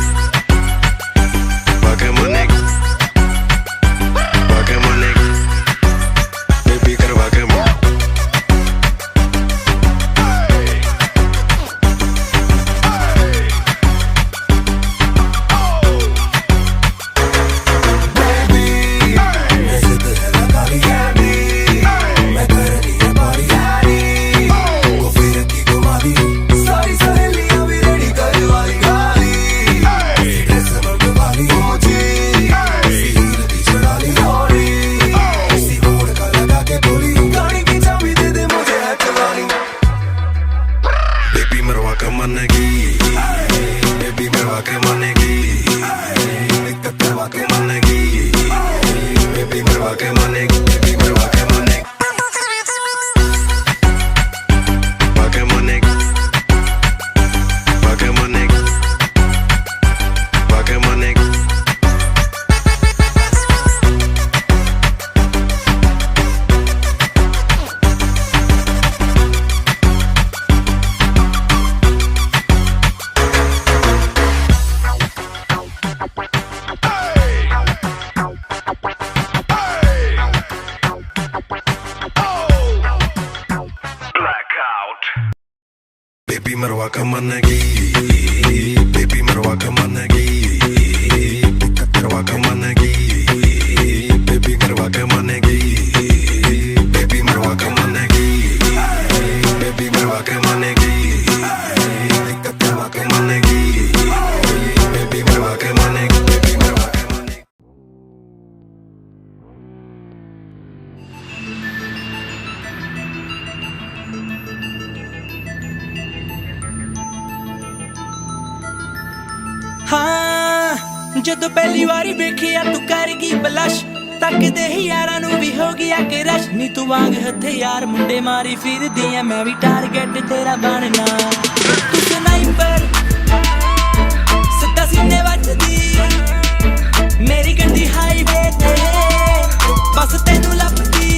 बाके मनगी बाके मनगी बेबी करवा के मनगी बेबी मरवा के मनगी बेबी मरवा के मनगी करवा के मनगी बेबी मरवा के मनगी बेबी मरवा के मनगी बाके मनगी बाके मनगी बाके मनगी बेबी मरवा के मनगी बेबी मरवा के मनगी करवा के मनगी बेबी मरवा के मनगी बेबी मरवा के मनगी बेबी मरवा के मनगी करवा के मनगी बेबी मरवा के मनगी बेबी मरवा के मनगी ਹਾਂ ਜਦੋਂ ਪਹਿਲੀ ਵਾਰੀ ਵੇਖਿਆ ਤੂੰ ਕਰ ਗਈ ਬਲਸ਼ ਤੱਕਦੇ ਹੀ ਯਾਰਾਂ ਨੂੰ ਵੀ ਹੋ ਗਿਆ ਕਿ ਰਸ਼ ਨੀ ਤੂੰ ਵਾਂਗ ਹਥਿਆਰ ਮੁੰਡੇ ਮਾਰੀ ਫਿਰਦੀ ਐ ਮੈਂ ਵੀ ਟਾਰਗੇਟ ਤੇਰਾ ਬਣਨਾ ਤੂੰ ਸਨਾਈਪਰ ਸਿੱਧਾ ਸੀਨੇ ਵੱਜਦੀ ਮੇਰੀ ਗੱਡੀ ਹਾਈਵੇ ਤੇ ਬਸ ਤੈਨੂੰ ਲੱਭਦੀ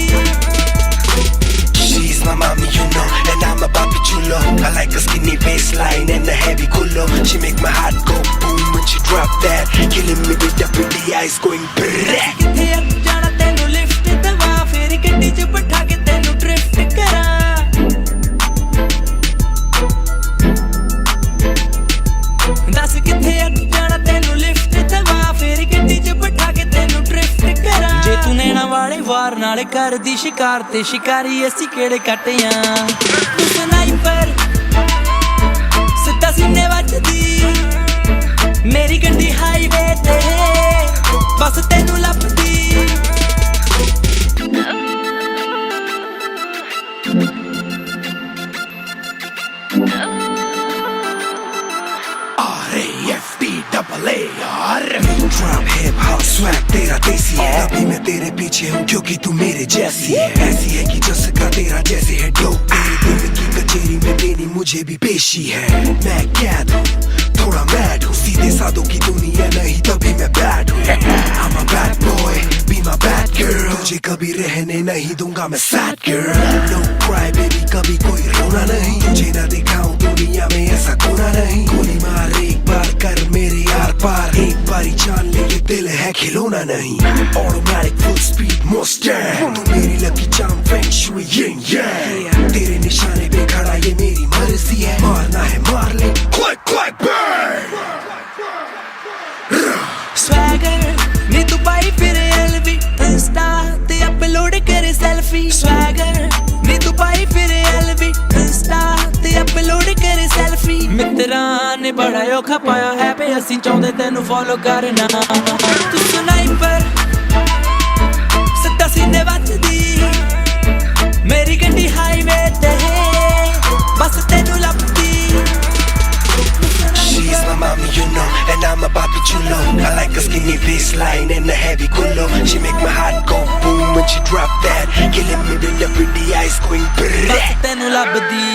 She's my mommy, you know, and I'm a papi chulo. I like a skinny waistline and a heavy culo. She make my heart go boom when she drop that, killing me with the pretty eyes going brrrr. ਕਿੱਥੇ ਆ ਜਾਣਾ ਤੈਨੂੰ lift ਦਵਾ ਫੇਰ ਗੱਡੀ 'ਚ ਬਿਠਾ ਕੇ ਤੈਨੂੰ ਡ੍ਰਿਫਟ ਕਰਾਂ ਦੱਸ ਕਿੱਥੇ ਆ ਜਾਣਾ ਤੈਨੂੰ ਲਿਫਟ ਦਵਾ ਫੇਰ ਗੱਡੀ 'ਚ ਬਿਠਾ ਕੇ ਤੈਨੂੰ ਡ੍ਰਿਫਟ ਕਰਾਂ ਜੇ ਤੂੰ ਨੈਣਾ ਵਾਲੇ ਵਾਰ ਨਾਲ ਕਰਦੀ ਸ਼ਿਕਾਰ ਤੇ ਸ਼ਿਕਾਰੀ ਅਸੀਂ ਕਿਹੜੇ ਕੱਟਿਆਂ ਤੂੰ ਸਨਾਈਪਰ ਸਿੱਧਾ ਸੀਨੇ ਵੱਜਦੀ ਮੇਰੀ ਗੱਡੀ ਹਾਈਵੇ ਤੇ ਬਸ ਤੈਨੂੰ ਲੱਭਦੀ R.A.F.D.A.A.R. Drop hip hop swag तेरा देसी है अभी मैं तेरे पीछे हूँ क्योंकि तू मेरे जैसी है, ऐसी है कि चस्का तेरा जैसे है डो। तेरे दिल की कचेरी में देनी मुझे भी पेशी है। मैं कैद हूँ, थोड़ा मैड हूँ, सीधे साधों की दुनिया नहीं तभी मैं बैड हूँ। I'm a bad boy, be my bad girl, तुझे कभी रहने नहीं दूंगा मैं sad girl। No cry baby, कभी कोई रोना नहीं, तुझे ना दिखाऊं दुनिया में ऐसा कोना नहीं। गोली मार एक बार कर मेरे यार पार, एक बारी जान ले ये दिल है खिलौना नहीं। Automatic full speed Mustang, तू मेरी lucky charm feng shui Ying yang, तेरे निशाने पे खड़ा ये मेरी मर्जी है, मारना है मार ले click click bang। Swagger नी तू पाई फिर LV, इंस्टा ते अपलोड करे सेल्फी। Swagger नी तू पाई फिर LV, इंस्टा ते अपलोड करे सेल्फी। मित्रां ने बड़ा औखा पाया है पे ਅਸੀਂ ਚਾਹੁੰਦੇ ਤੈਨੂੰ ਫੋਲੋ ਕਰਨਾ। ਤੂੰ ਸਨਾਈਪਰ ਸੱਤਾ ਸੀਨੇ ਵੱਜਦੀ, ਮੇਰੀ ਗੱਡੀ ਹਾਈਵੇ ਤੇ ਬਸ ਤੈਨੂੰ ਲੱਭਦੀ। She's my mommy, you know, and I'm a papi chulo. I like a skinny waistline and a heavy culo. She make my heart go boom when she drop that, killing me with the pretty eyes going brrrr. ਬਸ ਤੈਨੂੰ ਲੱਭਦੀ।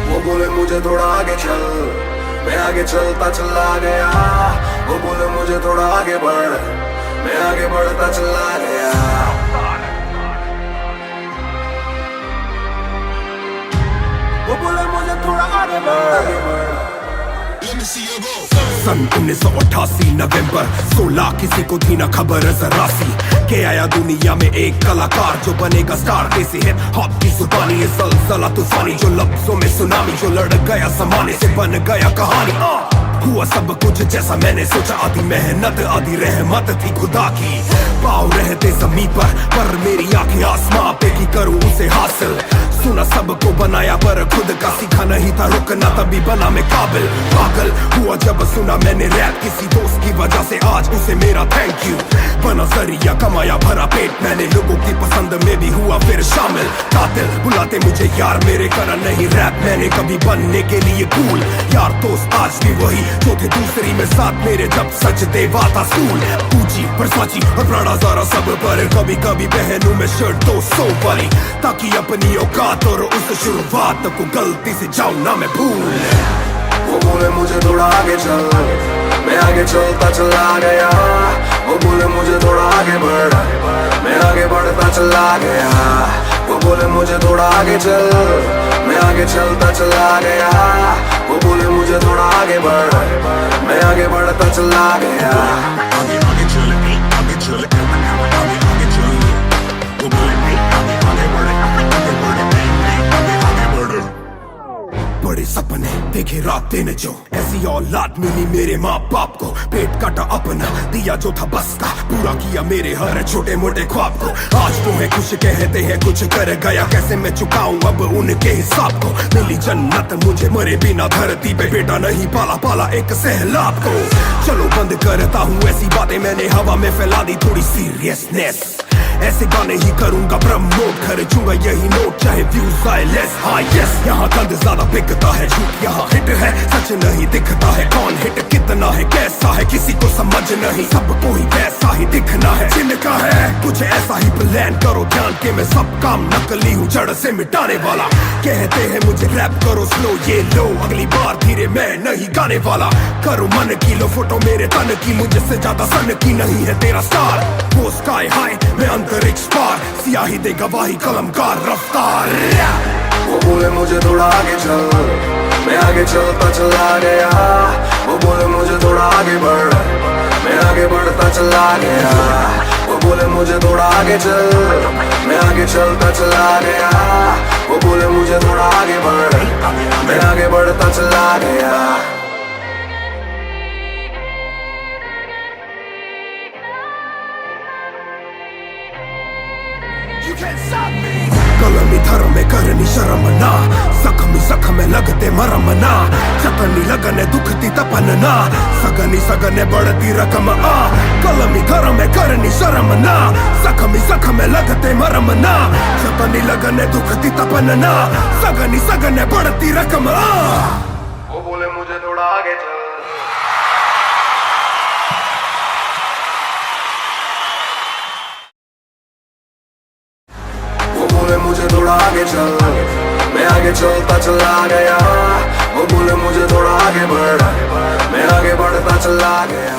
वो बोले मुझे थोड़ा आगे चल, मैं आगे चलता चला गया। वो बोले मुझे थोड़ा आगे बढ़, मैं आगे बढ़ता चला गया। वो बोले मुझे थोड़ा आगे बढ़। सन 1988 नवंबर 16, किसी को थी ना खबर जरा सी, के आया दुनिया में एक कलाकार जो बनेगा स्टार। कैसे हिप हॉप की जुबानी ये सलसला तूफानी, जो लफ्जों में सुनामी, जो लड़ गया जमाने से बन गया कहानी। हुआ सब कुछ जैसा मैंने सोचा, आधी मेहनत आधी रहमत थी खुदा की। पाँव रहते जमीन पर मेरी आंखें आसमां पे की करूं उसे हासिल। सुना सबको बनाया पर खुद का सीखा नहीं था रुकना, तभी बना मैं काबिल। पागल हुआ जब सुना मैंने रैप किसी दोस्त की वजह से, आज उसे मेरा थैंक यू। बना जरिया कमाया भरा पेट, मैंने लोगों की पसंद में भी हुआ फिर शामिल। कातिल बुलाते मुझे यार, मेरे करा नहीं रैप मैंने कभी बनने के लिए कूल। यार दोस्त आज भी वही जो थे दूसरी में साथ मेरे, जब सच देवा था स्कूल। ऊंची वर्साची और बड़ा ज़रा सब पर, कभी कभी पहनूं मैं शर्ट 200 वाली, ताकि अपनी औकात और उस शुरुआत को गलती से जाऊं ना मैं भूल। वो बोले मुझे थोड़ा आगे चल, मैं आगे चलता चला गया। वो बोले मुझे थोड़ा आगे बढ़, मैं आगे बढ़ता चला गया। वो बोले मुझे थोड़ा आगे चल, मैं आगे चलता चला गया। वो बोले मुझे थोड़ा आगे बढ़, मैं आगे बढ़ता चला गया। आगे आगे चल, आगे चल, आगे चल। वो बोले आगे बढ़े, आगे बढ़े, आगे बढ़े। बड़े सपने देखे रात दिन जो, ऐसी औलाद मिली मेरे माँ बाप को। पेट काटा अपना, दिया जो था बस का, पूरा किया मेरे हर छोटे मोटे ख्वाब को। आज तो है कुछ कहते हैं कुछ कर गया, कैसे मैं चुकाऊं अब उनके हिसाब को। मिली जन्नत मुझे मरे बिना धरती पे, बेटा नहीं पाला पाला एक सहलाब को। चलो बंद करता हूँ ऐसी बातें, मैंने हवा में फैला दी थोड़ी सीरियसनेस। ऐसे गाने ही करूंगा प्रमोट, खर्चूंगा यही नोट चाहे व्यूज आए लेस। हाँ यस, यहाँ गंद ज्यादा बिकता है, झूठ यहाँ हिट है, सच नहीं दिखता है। कौन हिट कितना है कैसा है किसी को समझ नहीं, सबको ही वैसा ही दिखना है। जिनका है कुछ ऐसा ही प्लान करो, ध्यान के मैं सब काम नकली हूँ जड़ से मिटाने वाला। कहते हैं मुझे रैप करो स्लो, ये लो अगली बार धीरे मैं नहीं गाने वाला। करो मन की लो फोटो मेरे तन की, मुझे से ज्यादा सन की नहीं है तेरा स्टार। वो स्काई हाई मैं अंतरिक्ष पार, सियाही दे गवाही कलमकार रफ्तार। वो बोले मुझे थोड़ा आगे चल, मैं आगे चलता चला गया। वो बोले मुझे थोड़ा आगे बढ़, मैं आगे बढ़ता चला गया। वो बोले मुझे थोड़ा आगे चल, मैं आगे चलता चला गया। वो बोले मुझे थोड़ा आगे बढ़, मैं आगे बढ़ता चला गया। कलम कलमी धर्म में करनी शर्म ना, जख्मी जख्म में लगते मरम ना, चतनी लगने दुखती तपन ना, सगनी सगने बढ़ती रकम आ। कलमी धर्म में करनी शर्म ना, जख्मी जख्म में लगते मरम ना, चतनी लगने दुखती तपन ना, सगनी सगने बढ़ती रकम आ। वो बोले मुझे थोड़ा आगे चल, मुझे थोड़ा आगे चल, मैं आगे चलता चला गया। वो बोले मुझे थोड़ा आगे बढ़, मैं आगे बढ़ता चला गया।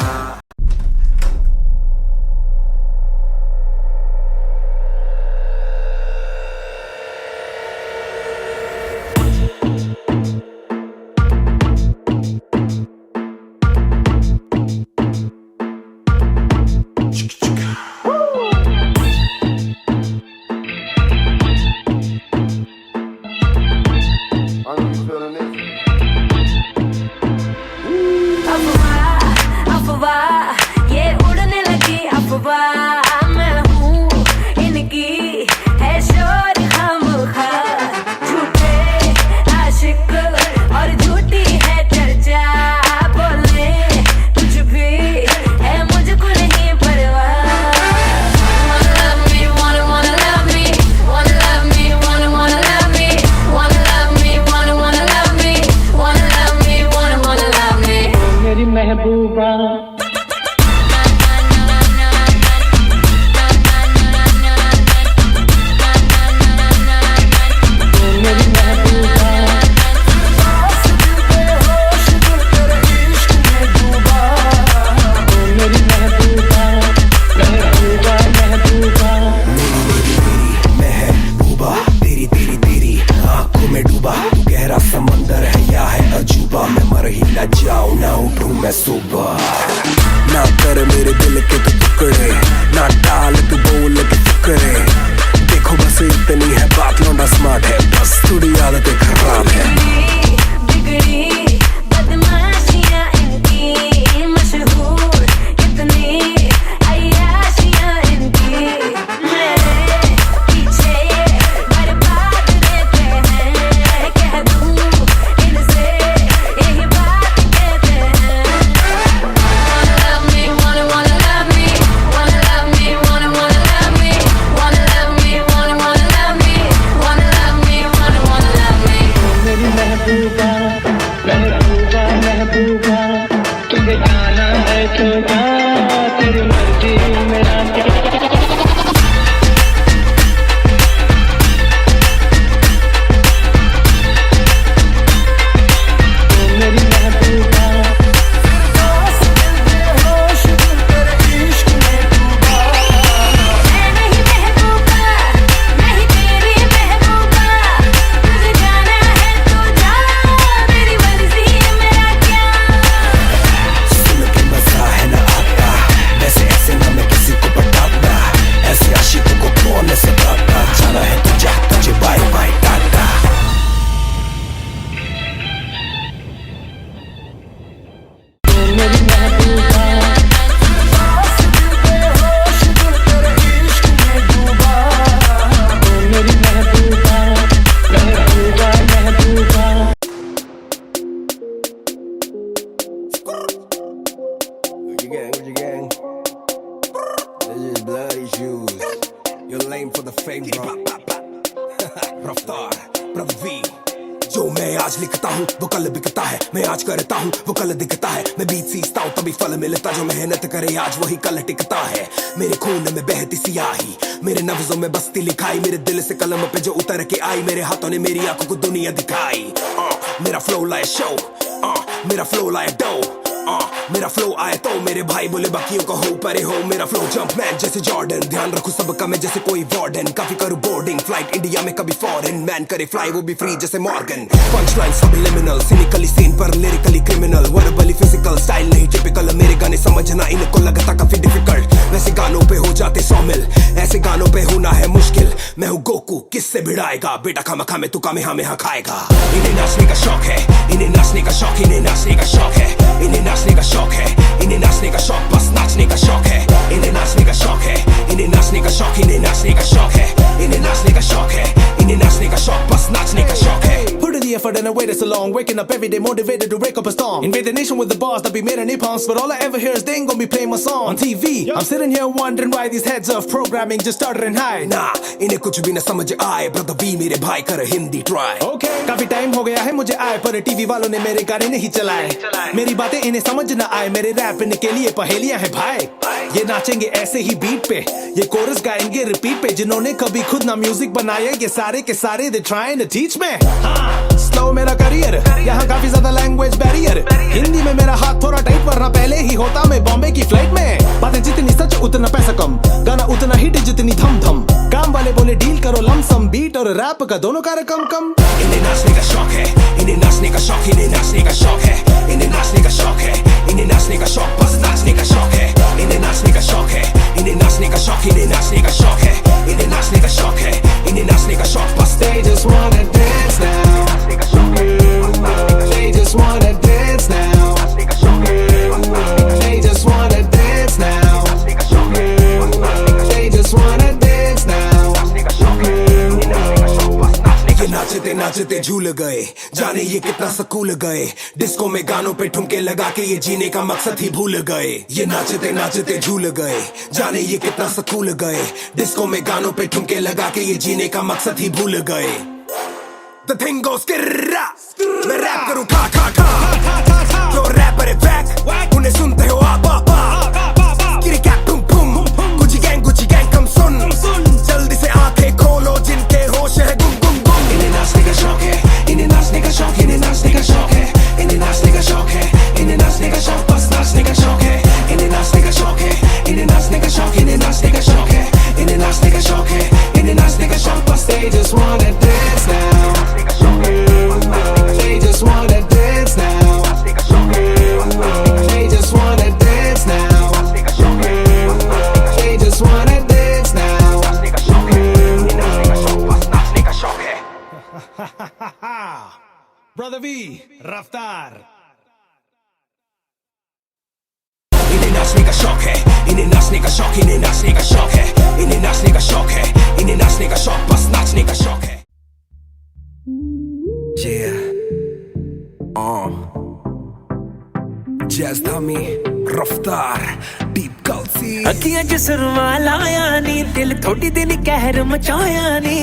ना कर मेरे दिल के तू टुकड़े, ना टाल तू बोल के फुकरे। देखो बस इतनी है बात, लौंडा स्मार्ट है, बस थोड़ी आदतें खराब है। बिगड़ी बदमाशियां इनकी, मशहूर कितनी अय्याशियां इनकी, मेरे पीछे बर्बाद रहते हैं। कह दूं इनसे यही बात कहते हैं। तुझे जाना है तो जा, तेरी मर्जी मेरा मेरी महबूबा। नहीं महबूबा, नहीं तेरी महबूबा, तुझे जाना है तो जा, मेरी मर्जी मेरा क्या। सुन के मजा है ना आता, वैसे ऐसे ना मैं किसी को बताता, ऐसे आशिकों को कौन सताता। जाना है तो जा, तुझे बाय बाय टाटा। मेरी महबूबा। मेरी महबूबा, महबूबा, महबूबा। Gucci gang, Gucci gang. This is bloody shoes. You're lame for the fame, bro. रफ्तार, brother V. जो मैं आज लिखता हूँ वो कल बिकता है, मैं आज करता हूँ वो कल दिखता है। मैं बीच सीखता हूँ तभी फल मिलता, जो मेहनत करे आज वही कल टिकता है। मेरे खून में बहती सियाही, मेरे नफ्जों में बसती लिखाई, मेरे दिल से कलम पे जो उतर के आई, मेरे हाथों ने मेरी आंखों को दुनिया दिखाई। मेरा फ्लो लाए शो, मेरा फ्लो लाए डो, मेरा फ्लो आए तो मेरे भाई बोले बाकियों को हो परे हो। मेरा फ्लो जंप मैन जैसे जॉर्डन, ध्यान रखूं सबका मैं जैसे कोई वार्डन। काफी करूं बोर्डिंग फ्लाइट इंडिया में कभी फॉरेन, मैन करे फ्लाई वो भी फ्री जैसे Morgan. Punch line subliminal, cynically scene पर lyrically criminal, verbally physical style नहीं टिपिकल। मेरे गाने समझना इनको लगता काफी डिफिकल्ट, वैसे गानों पे हो जाते 100 मिल, ऐसे गानों पे होना है मुश्किल। मैं हूँ गोकू किससे भिड़ाएगा, बेटा खामा खामे तू कामे हमें खाएगा। इन्हें नाचने का शौक है, इन्हें नाचने का शौक, इन्हें नाचने का शौक है, इन्हें नाचने का शौक है, इन्हें नाचने का शौक, बस नाचने का शौक है। इन्हें नाचने का शौक है, इन्हें नाचने का शौक, इन्हें नाचने का शौक है, इन्हें नाचने का शौक है, इन्हें I waited so long. Waking up every day motivated to break up a storm. Invade the nation with the bars that be made in pumps, but all I ever hear is they ain't gonna be playing my song on TV. I'm sitting here wondering why these heads of programming just started in high. Nah, इन्हें कुछ भी न समझ आए, brother V मेरे भाई कर Hindi try. Okay, काफी टाइम हो गया है मुझे आए, पर टीवी वालों ने मेरे गाने नहीं चलाए. मेरी बातें इन्हें समझ न आए, मेरे रैप इनके लिए पहेलियां हैं भाई. ये नाचेंगे ऐसे ही बीट पे, ये कोरस गाएंगे रिपीट पे. जिन्होंने कभी खुद ना म्यूजिक बनाया, ये सारे के सारे they trying to teach me. Slow मेरा करियर, यहाँ काफी ज्यादा लैंग्वेज बैरियर. हिंदी में मेरा हाथ थोड़ा टाइट, वरना पहले ही होता मैं बॉम्बे की फ्लाइट में. बातें जितनी सच उतना पैसा कम, गाना उतना हिट जितनी धम धम. काम वाले बोले डील करो लमसम, बीट और रैप का दोनों का रकम कम. इन्हें नाचने का शौक है, इन्हें नाचने का शौक, इन्हें नाचने का शौक है, इन्हें नाचने का शौक है, इन्हें नाचने का शौक, बस नाचने का शौक है. इन्हें नाचने का शौक है, इन्हें नाचने का शौक, इन्हें नाचने का शौक है, इन्हें नाचने का शौक है, इन्हें नाचने का शौक, बस they just wanna dance now. They just wanna dance now. They just wanna dance now. They just wanna dance now. ये नाचते नाचते झूल गए, जाने ये कितना सकूल गए. डिस्को में गानों पे ठुमके लगा के ये जीने का मकसद ही भूल गए. ये नाचते नाचते झूल गए, जाने ये कितना सकूल गए. डिस्को में गानों पे ठुमके लगा के ये जीने का मकसद ही भूल गए. The thing goes skirra, मैं रैप करूं खा खा खा. जो रैपर है वैक, उन्हें सुनते हो आप आप आप. किरी कैट टुम पुम, गुची गैंग कम सुन. जल्दी से आंखें खोलो जिनके होश है गुम गुम गुम. इन्हें नाचने का शौक है, इन्हें नाचने का शौक, इन्हें नाचने का शौक है, इन्हें नाचने का शौक है, इन्हें नाचने का शौक, बस नाचने का शौक है. इन्हें नाचने का शौक है, इन्हें नाचने का शौक, इन्हें नाचने का शौक है, इन्हें नाचने का शौक है, इन्हें नाचने का शौक, बस they just wanna dance now. They just wanna dance now. They just wanna dance now. They just wanna dance now. Brother V, Raftar. इन्हें नाचने का शौक है, इन्हें नाचने का शौक, इन्हें नाचने का शौक है, इन्हें नाचने का शौक है, इन्हें नाचने का शौक, बस नाचने का शौक है. Yeah, Jazz Dummy, Raftar, Deep Culty. अखियां च सुरमा लाया नी, दिल थोड़ी दिल कहर मचाया नी.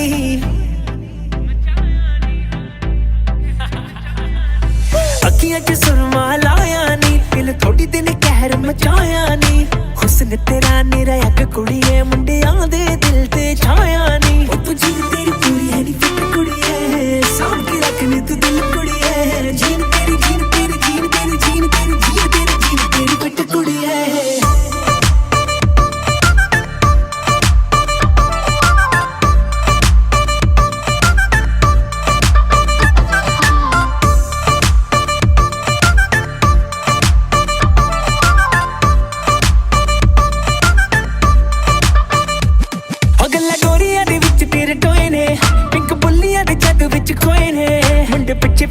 अखियां च सुरमा लाया नी, दिल थोड़ी दिल कहर मचाया नी. हुस्न तेरा निरा अग कुड़िए, मुंडियां दे दिल ते छाया नी. ओ तुझी तेरी पूरी है नी फिट कुड़िए, सांभ के रखनी तू दिल कुड़िए. जीन तेरी जीन तेरी जीन तेरी जीन तेरी जीन तेरी जीन तेरी फिट कुड़िए.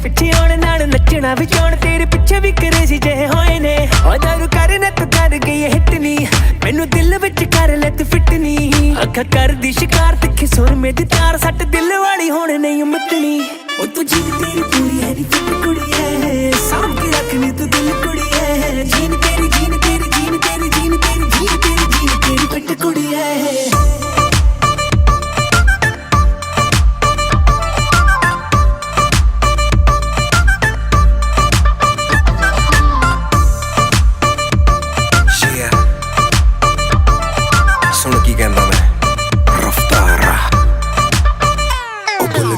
पिछे आने नाल नचना भी चाहण, तेरे पिछे भी क्रेजी जे होए ने. ओ दारू करने तू कर गई हिट नी, मैनू दिल विच कर ले तू फिट नी. अखा कर दी शिकार तिखे सुर में दी तार, सट दिल वाली होने नहीं मिटनी. ओ तू जीन तेरी पूरी है नी फिट कुड़ी है, सांभ के रखनी तू दिल कुड़ी है. जीन तेरी जीन तेरी जीन तेरी जीन तेरी जीन तेरी जीन तेरी फिट कुड़ी है.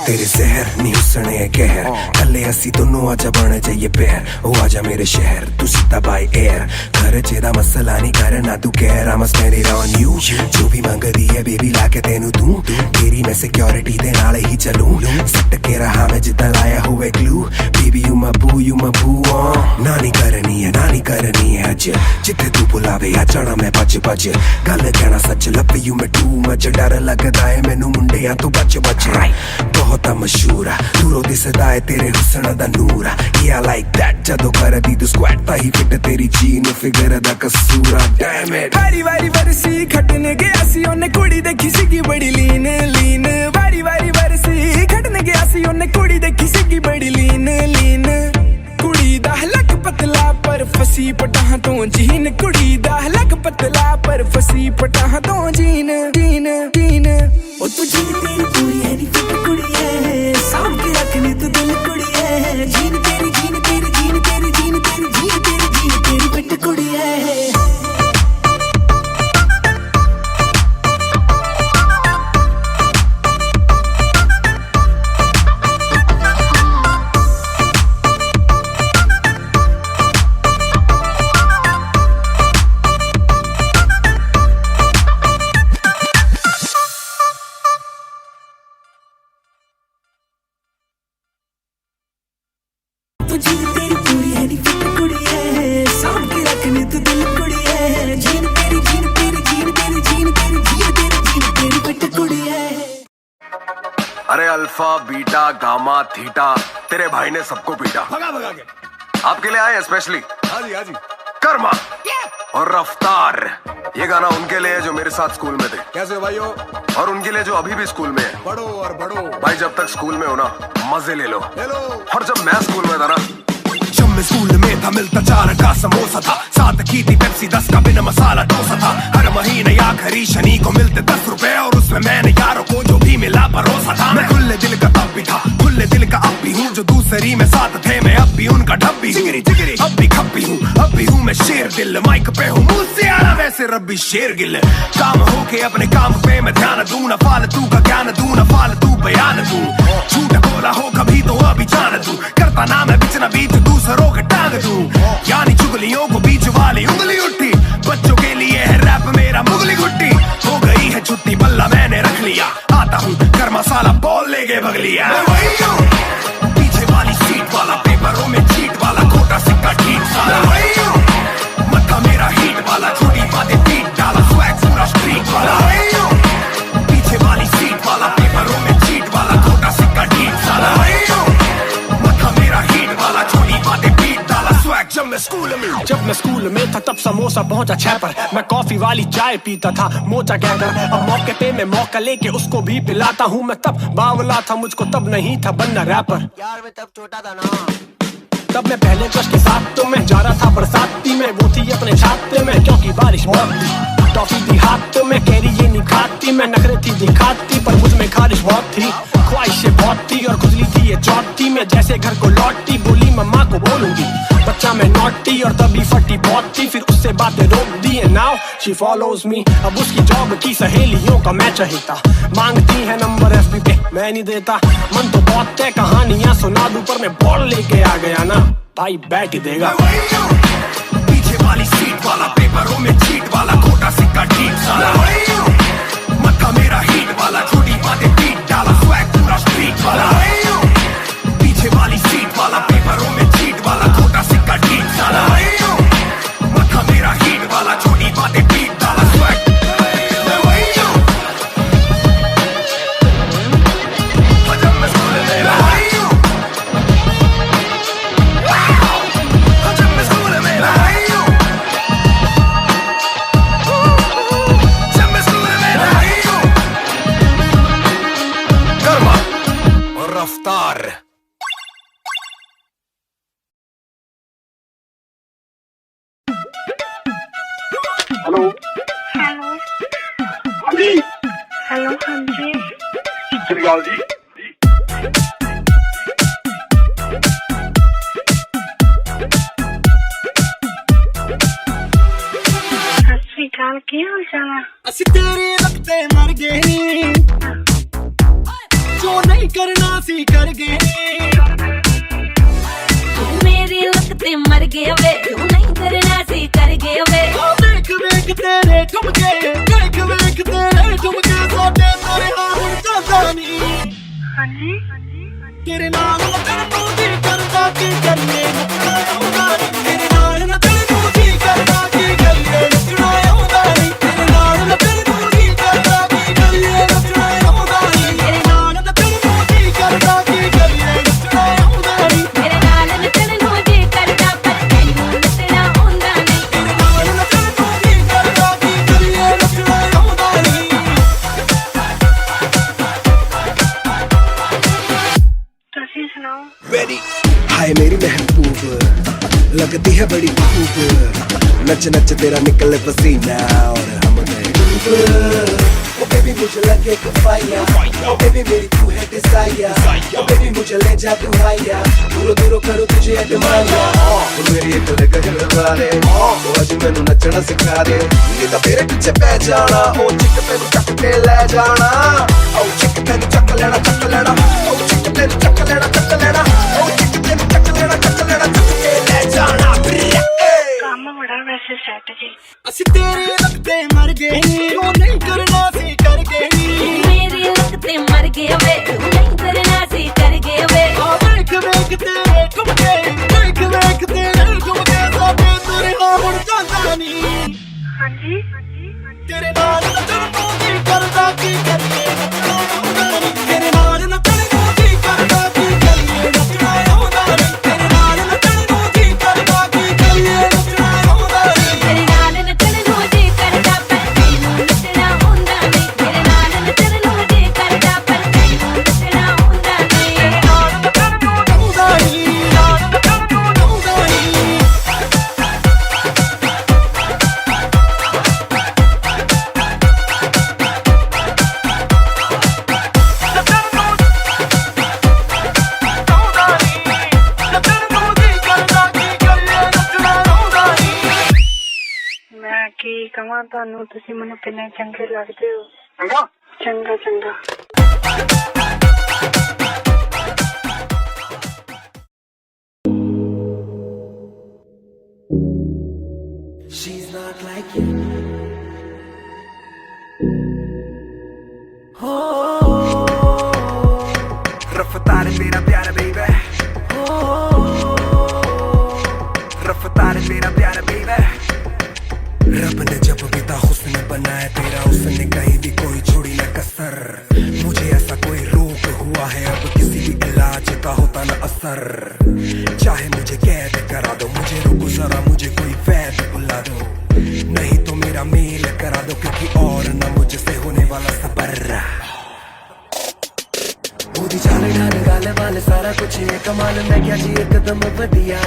तेरे जहर नी हुसने कहर, कले असी दोनों आजा बन जाइए पैर. ओ आजा मेरे शहर, तू सीधा बाय एयर. घर जेदा मसला नहीं करना तू कहर, I'm spend it on you. जो भी मंगदी है बेबी लाके तेनू दूं, तेरी मैं सिक्योरिटी दे नाल ही चलूं. सट के रहा मैं जिद्दां लाया हुए glue. Baby you my boo, you my boo. नानी करनी है अज, जिथे तू बुलावे आ जाना मैं भज भज. गल कहना सच, लव यू मैं टू मच. डर लगदा है मैनू मुंडियां तो बच बच. बहुत मशहूर आ, दूरों दिसदा है तेरे हुस्न दा नूर आ. Yeah, I like that, जदों करदी तू स्क्वाट ताही फिट तेरी जीन फिगर दा कसूर आ. Damn it. वारी वारी बरसी खटने गया सी, ओने कुड़ी देखी सीगी बड़ी लीन लीन. वारी वारी बरसी खटने गया सी, ओने कुड़ी देखी सीगी बड़ी लीन फसी पटाह तो जीन कुड़ी दा लग पतला पर फसी पटाह तो जीन जीन जीन ओ तू जीन तेरी पूरी है नी फिट कुड़ी है साम के रखनी तू दिल कुड़ी है जीन तेरी जीन तेरी जीन तेरी जीन तेरी जीन तेरी जीन तेरी फिट कुड़ी है अरे अल्फा बीटा गामा थीटा तेरे भाई ने सबको पीटा भगा भगा के आपके लिए आए स्पेशली हाजी हाजी कर्मा और रफ्तार। ये गाना उनके लिए जो मेरे साथ स्कूल में थे। कैसे भाइयों? और उनके लिए जो अभी भी स्कूल में है। बढ़ो और बढ़ो भाई, जब तक स्कूल में हो ना मजे ले लो। और जब मैं स्कूल में था ना, जब मैं स्कूल में था मिलता 4 का समोसा था, 7 की थी पेप्सी, 10 का बिना मसाला डोसा था। हर महीने आखिरी शनि को मिलते 10 रुपए और उसमें मैंने यारों को जो भी मिला परोसा था। मैं खुले दिल का तब भी था, खुले दिल का अब भी हूँ। जो दूसरी में साथ थे मैं अब भी उनका ढब्बी जिगरी जिगरी अब भी खप्पी हूँ। अब भी हूँ मैं शेर दिल, माइक पे हूँ मुझसे आना वैसे रब्बी शेर गिल। काम हो के अपने काम पे मैं ध्यान दूं, ना फालतू का ज्ञान दूं, ना फालतू बयान दूं। झूठ बोला हो कभी तो अभी जान दूं, करता ना मैं बीच ना बीच दूसरों के टांग दूं। यानी चुगलियों को बीच वाली उंगली उठी, बच्चों के लिए है रैप मेरा मुगली गुट्टी। हो गई है छुट्टी बल्ला मैंने रख लिया, आता हूँ कर मसाला बॉल ले गए बगलिया। पीछे वाली सीट वाला, पेपरों में चीट वाला, खोटा सिक्का ठीक साला। मत्था मेरा हीट वाला, छोटी बातें पीट डाला, स्वैग पूरा स्ट्रीट वाला। पीछे वाली सीट वाला, पेपरों में चीट वाला, खोटा सिक्का ठीक साला। मत्था मेरा हीट वाला, छोटी बातें पीट डाला, स्वैग। जब मैं स्कूल में था तब समोसा पहुंचा 6 पर। मैं कॉफी वाली चाय पीता था मोचा कहकर, अब मौके पे मैं मौका लेके उसको भी पिलाता हूँ। मैं तब बावला था, मुझको तब नहीं था बनना रैपर। यार मैं तब छोटा था ना, तब मैं पहले क्रश के साथ तो मैं जा रहा था बरसाती में, वो थी अपने छाते में क्योंकि बारिश बहुत थी। टॉफी दी हाथ में कैरी ये नहीं खाती, मैं नखरे थी दिखाती पर मुझ में खारिश बहुत थी। ख्वाहिशें बहुत थी और खुजली थी ये चौथी में, जैसे घर को लौटती बोली मम्मा को बोलूंगी। बच्चा मैं नॉटी और तभी फटी बहुत थी, फिर उससे बातें रोक दी है। नाउ शी फॉलोज मी, अब उसकी जॉब की सहेलियों का मैं चाहिता। मांगती है नंबर FB पे मैं नहीं देता, मन तो बहुत है कहानियां सुना दूं पर मैं बॉल लेके आ गया ना, भाई बैठ ही देगा। पीछे वाली सीट वाला, पेपरों में चीट वाला, खोटा सिक्का ठीक साला। मत्था मेरा हीट वाला, छोटी बातें पीट डाला, स्वैग पूरा स्ट्रीट वाला। पीछे वाली सीट वाला, पेपरों में चीट वाला, खोटा सिक्का ठीक साला। मत्था मेरा हीट वाला, छोटी बातें पीट डाला, स्वैग। रफ्तार। हेलो हेलो हाँ जी, हेलो हाँ जी, सत श्री अकाल जी। सत श्री अकाल, की हाल चाल है? ਅਸੀਂ तेरे लगते मर गए, जो नहीं करना सी कर गए। मेरी लगते मर गए वे, जो नहीं करना सी कर गए वे। देख देख तेरे ठुमके, देख देख तेरे ठुमके, सोटे तेरे हाथ चलता नहीं। हाँ जी, तेरे नाल नचण तू जी करदा की करिए, नचना आउंदा नहीं। तेरे नाल नचण तू जी करदा की करिए, नचना आउंदा नहीं। तेरे नाल नचण तू जी करदा की करिए, नचना आउंदा नहीं। तेरे नाल नचण तू जी करदा की करिए, नचना आउंदा नहीं। मेरे नाल नचण ਨੂੰ ਜੀ ਕਰਦਾ ਪਰ ਤੈਨੂੰ ਨੱਚਣਾ ਆਉਂਦਾ ਨਹੀਂ। तेरे नाल नचण तू जी करदा की करिए, नचना आउंदा नहीं। तुसी सुनाओ। हाय मेरी महबूब, लगती है बड़ी खूब, नच नच तेरा निकले पसीना और हम गए ओ बेबी मुझे लगे तो फाया ओ बेबी मेरी तू है डिजायर ओ बेबी मुझे ले जा तू हाया दूरों दूरों करो तुझे एडमायर ओ मेरी एक गजल वाले ओ आज मैनू नचना सिखा दे नहीं तो तेरे पीछे पै जाना ओ चिक तेनू चक के ले जाना ओ चिक तेनू चक लेना ओ चिक तेनू चक लेना ओ चिक तेनू चक लेना चक के ले जाना काम बड़ा वैसे सेट जी ਅਸੀਂ ਤੇਰੇ ਲੱਗਦੇ ਮਰ ਗਏ ਉਹ ਨਹੀਂ ਕਰਨਾ ਸੀ ਕਰ ਗਏ मेरी लगते मर गए वे नहीं करना सी कर गए वे ਆ ਵੇਖ ਵੇਖ ਤੇਰੇ ਘੁੰਮ ਗਏ ਵੇਖ ਵੇਖ ਤੇਰੇ ਘੁੰਮ ਗਏ ਸਾਡੇ ਤੇਰੇ ਨਾਲ ਹੁਣ ਜਾਂਦਾ ਨਹੀਂ ਹਾਂਜੀ ਤੇਰੇ ਨਾਲ ਨੱਚਣ ਨੂੰ ਕੀ ਕਰਦਾ ਕੀ ਕਰੀਏ ਨੱਚਣਾ ਆਉਂਦਾ ਨਹੀਂ ਤੇਰੇ ਨਾਲ ਨੱਚਣ ਨੂੰ ਕੀ ਕਰਦਾ ਕੀ ਕਰੀਏ ਨੱਚਣਾ ਆਉਂਦਾ ਨਹੀਂ ਤੇਰੇ ਨਾਲ ਨੱਚਣ ਨੂੰ ਕੀ ਕਰਦਾ ਕੀ ਕਰੀਏ ਨੱਚਣਾ ਆਉਂਦਾ ਨਹੀਂ तेरे नाल नचन नू जी करदा पर तैनू नचना हुंदा नहीं तेरे नाल नचन नू जी करदा पर तैनू नचना हुंदा नहीं ਨਾਲ ਨੱਚਣ ਨੂੰ ਆਉਂਦਾ ਨਹੀਂ ਨਾਲ ਨੱਚਣ ਨੂੰ ਆਉਂਦਾ ਨਹੀਂ ਮੈਂ ਕੀ ਕਹਾਂ ਤੁਹਾਨੂੰ ਤੁਸੀਂ ਮੈਨੂੰ ਕਿੰਨੇ ਚੰਗੇ ਲੱਗਦੇ ਹੋ ਚੰਗਾ ਚੰਗਾ She's not like you. रफ्तार मेरा प्यारा बेबी रफ्तार मेरा प्यारा बेबी रब ने जब भी था हुस्न बनाया तेरा उसने कहीं भी कोई छोड़ी न कसर मुझे ऐसा कोई रोग हुआ है अब किसी भी इलाज का होता न असर चाहे मुझे कैद करा दो मुझे रुको जरा मुझे कोई वैद बुला दो नहीं तो मेरा मेल करा दो क्योंकि और न मुझसे होने वाला सबर ਉਹਦੀ ਚਾਲ ਢਾਲ ਗੱਲ ਵਾਲ ਸਾਰਾ ਕੁਛ ਇਹ ਕਮਾਲ ਮੈਂ ਕਿਹਾ ਜੀ ਇੱਕਦਮ ਵਧੀਆ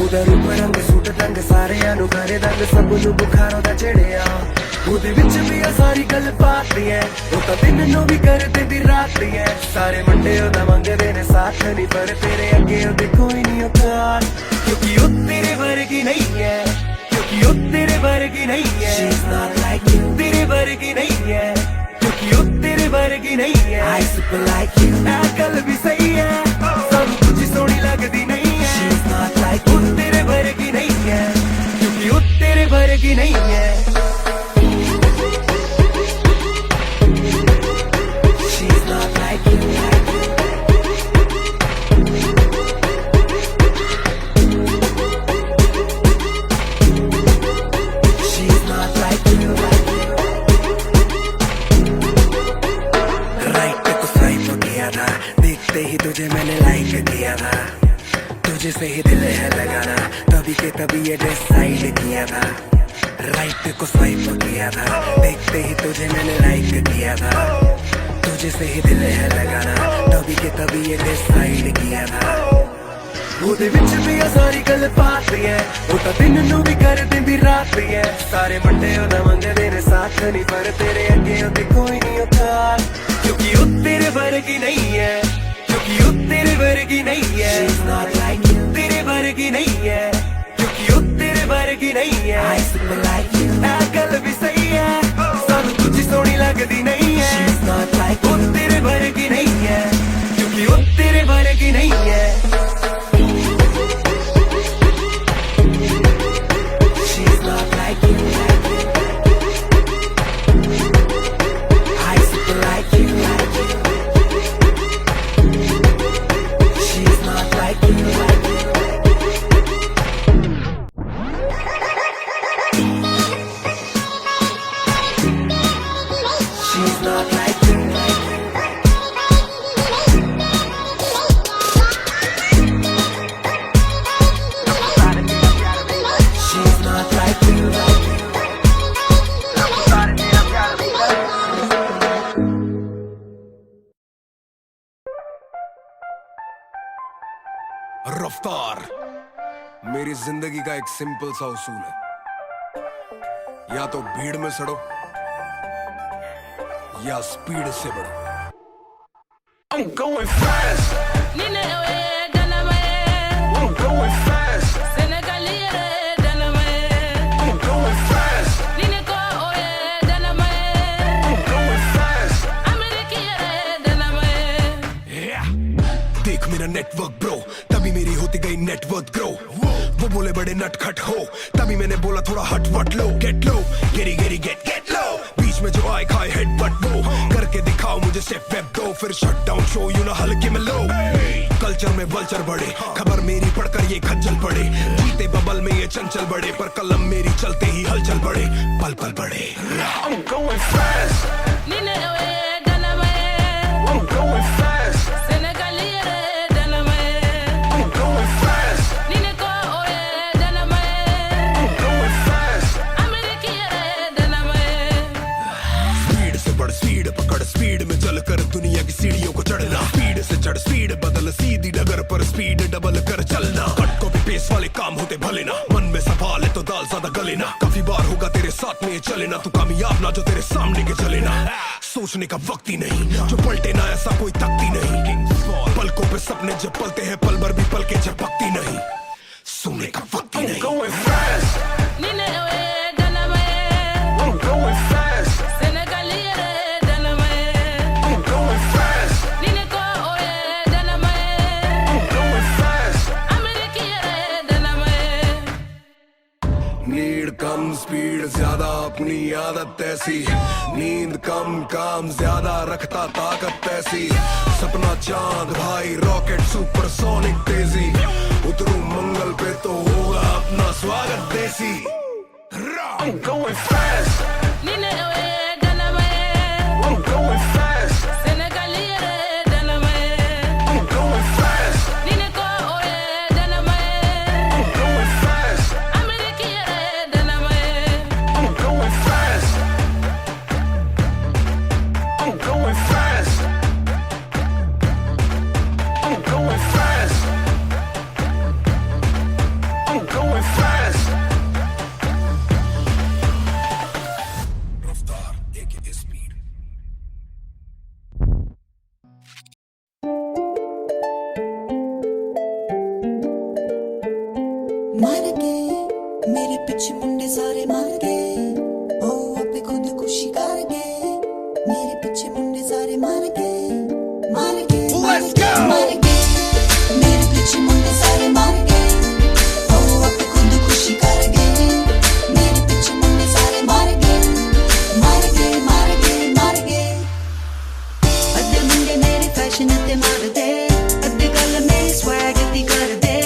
ਉਹਦਾ ਰੂਪ ਰੰਗ ਸੂਟ ਰੰਗ ਸਾਰਿਆਂ ਨੂੰ ਘਰੇ ਦੰਗ ਸਭ ਨੂੰ ਬੁਖਾਰੋਂ ਦਾ ਚੜਿਆ ਉਹਦੇ ਵਿੱਚ ਵੀ ਆ ਸਾਰੀ ਗੱਲ ਪਾਤੀ ਐ ਉਹ ਤਾਂ ਦਿਨ ਨੂੰ ਵੀ ਕਰਦੇ ਦੀ ਰਾਤ ਐ ਸਾਰੇ ਮੁੰਡੇ ਉਹਦਾ ਮੰਗਦੇ ਨੇ ਸਾਥ ਨਹੀਂ ਪਰ ਤੇਰੇ ਅੱਗੇ ਉਹਦੇ ਕੋਈ ਨਹੀਂ ਔਕਾਤ ਕਿਉਂਕਿ ਉਹ ਤੇਰੇ ਵਰਗੀ ਨਹੀਂ ਐ ਕਿਉਂਕਿ ਉਹ ਤੇਰੇ ਵਰਗੀ ਨਹੀਂ ਐ She's not like you ਤੇਰੇ ਵਰਗੀ ਨਹੀਂ ਐ ਕਿਉਂਕਿ ਉਹ ਤੇਰੇ ਵਰਗੀ ਨਹੀਂ ਐ I super like you ਐ ਗੱਲ ਵੀ ਸਹੀ ਐ ਸਭ ਕੁਝ ਸੋਹਣੀ ਲੱਗਦੀ ਨਹੀਂ ਐ She's not like you ਉਹ ਤੇਰੇ ਵਰਗੀ ਨਹੀਂ ਐ ਕਿਉਂਕਿ ਉਹ ਤੇਰੇ ਵਰਗੀ ਨਹੀਂ ਐ She's not like you She's not like you right को स्वाइप किया था देखते ही तुझे मैंने लाइक किया था तुझे से ही दिल है लगाना तभी के तभी ये डिसाइड किया था राइट को स्वाइप किया था देखते ही तुझे मैंने लाइक किया था तुझे से ही दिल है लगाना तभी के तभी ये डिसाइड किया था ਉਹਦੇ ਵਿੱਚ ਵੀ ਆ ਸਾਰੀ ਗੱਲ ਪਾਤੀ ਐ ਉਹ ਤਾਂ ਦਿਨ ਨੂੰ ਵੀ ਕਰ ਦਿੰਦੀ ਰਾਤ ਐ ਸਾਰੇ ਮੁੰਡੇ ਉਹਦਾ ਮੰਗਦੇ ਨੇ ਸਾਥ ਨਹੀਂ ਪਰ ਤੇਰੇ ਅੱਗੇ ਉਹਦੇ ਕੋਈ ਨਹੀਂ ਔਕਾਤ ਕਿਉਂਕਿ ਉਹ ਤੇਰੇ ਵਰਗੀ ਨਹੀਂ ਐ ਕਿਉਂਕਿ ਉਹ ਤੇਰੇ ਵਰਗੀ ਨਹੀਂ ਐ She's not like you ਤੇਰੇ ਵਰਗੀ ਨਹੀਂ ਐ ਕਿਉਂਕਿ ਉਹ ਤੇਰੇ ਵਰਗੀ ਨਹੀਂ ਐ I super like you ਐ ਗੱਲ ਵੀ ਸਹੀ ਐ ਸਾਨੂੰ ਕੁਝ ਸੋਹਣੀ ਲੱਗਦੀ ਨਹੀਂ ਐ She's not like you ਉਹ ਤੇਰੇ ਵਰਗੀ ਨਹੀਂ ਐ ਕਿਉਂਕਿ ਉਹ ਤੇਰੇ ਵਰਗੀ ਨਹੀਂ ਐ She's not like you I super like you She's not like you She's not like you She's not like you रफ्तार मेरी जिंदगी का एक सिंपल सा उसूल है या तो भीड़ में सड़ो या स्पीड से बढ़ो। I'm going fast. I'm going fast. I'm going fast. I'm going fast. Yeah. देख मेरा नेटवर्क ब्रो, तभी मेरी होती गई नेटवर्क ग्रो। वो बोले बड़े नटखट हो, तभी मैंने बोला थोड़ा हट वट लो। गेट लो, गेरी गेरी गेट लो। बीच में जो आए खाए हेड बट वो करके दिखाओ मुझे स्टेप वेब दो, फिर शट डाउन शो यू ना हल्के में लो। कल्चर में वल्चर बड़े, खबर मेरी पढ़कर ये खज्जल पड़े। जीते बबल में ये चंचल बड़े, पर कलम मेरी चलते ही हलचल बड़े, पल पल बड़े। I'm going fast. I'm going fast. Speed पकड़ स्पीड में चल कर दुनिया की सीढ़ियों को चढ़ना। स्पीड से चढ़ स्पीड बदल सीधी डगर पर स्पीड डबल कर चलना। कट कॉपी पेस्ट वाले काम होते भले ना, मन में सवाल है तो दाल ज्यादा गले ना। काफी बार होगा तेरे साथ में ये चले ना, तू कामयाब ना जो तेरे सामने के चले ना। सोचने का वक्त ही नहीं, जो पलटे ना ऐसा कोई तकती नहीं। पलकों पे सपने जब पलते हैं पल भर भी पल के झपकती नहीं। सोने का वक्त ही नहीं। I'm going fast. I'm going fast. Need come speed ज्यादा अपनी आदत ऐसी। नींद कम काम ज्यादा रखता ताकत ऐसी। सपना चांद भाई रॉकेट सुपरसोनिक तेजी। उतरू मंगल पे तो होगा अपना स्वागत देसी। I'm going fast. I'm going fast. I'm going fast. मर गए मेरे पीछे मुंडे सारे मर गए। ओ अपे खुद खुशी कर गए। मेरे पीछे मुंडे सारे मर गए, मर गए, मर गए। मेरे पीछे मुंडे सारे मर गए। ओ अपे खुद खुशी कर गए। मेरे पीछे मुंडे सारे मर गए, मर गए, मर गए, मर गए। अद्धे मुंडे मेरे फैशन ते मार दे, अद्धे गल मेरी स्वैग दी कर दे।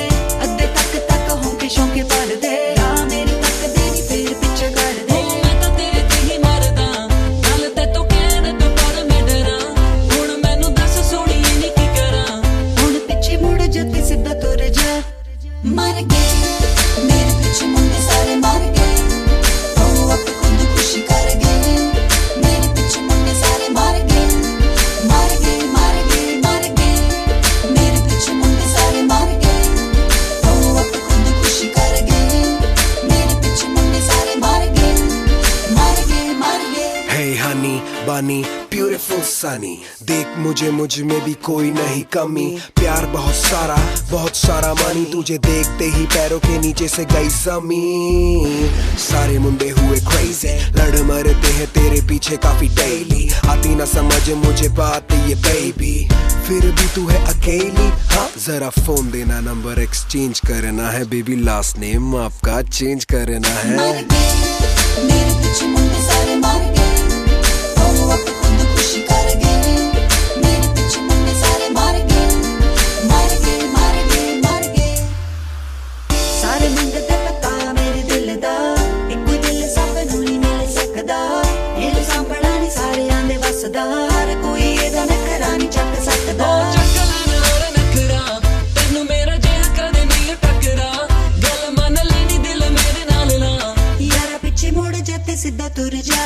शौके पर दे या मेरी तक देनी फिर पीछे कर दे। मैं तो तेरे ते ही मरदा, गल ते तो कहने तो पर मैं डरा। हुण मैनू दस सोनी नी की करा। हुण पीछे मुड़ जाते सीधा तुर जा। मर गए मेरे पीछे मुंडे सारे मर गए। ओ अब खुद खुशी कर गए। मेरे पीछे मुंडे सारे मर गए, मर गए, मर गए, मर गए। मेरे पीछे मुंडे सारे मर गए। Hey honey, bunny, beautiful sunny। देख मुझे मुझ में भी कोई नहीं कमी। प्यार बहुत सारा मानी। तुझे देखते ही पैरों के नीचे से गई जमीन। सारे मुंडे हुए crazy, लड़ मरते हैं तेरे पीछे काफी डेली। आती ना समझ मुझे बात ये बेबी, फिर भी तू है अकेली। हाँ जरा फोन देना, नंबर एक्सचेंज करना है। बेबी लास्ट नेम आपका चेंज करना है। मेरे पीछे मुंडे सारे मर गए। ओ अब खुद खुशी कर गए। मेरे पीछे मुंडे सारे मर गए, मर गए, मर गए, मर गए। सारे मुंडे ते पता मेरे दिल दा, एक दिल सब नू नहीं मिल सकदा। ये सांभना नहीं सारे आंदे वसदा, हर कोई एदा नखरा नहीं चक सकदा। चक लेना नखरा तेनू मेरा जिहा कदे नहीं टकरा। गल मन लेनी दिल मेरे नाल ला, यारा पीछे मुड़ जाते सीधा तुर जा।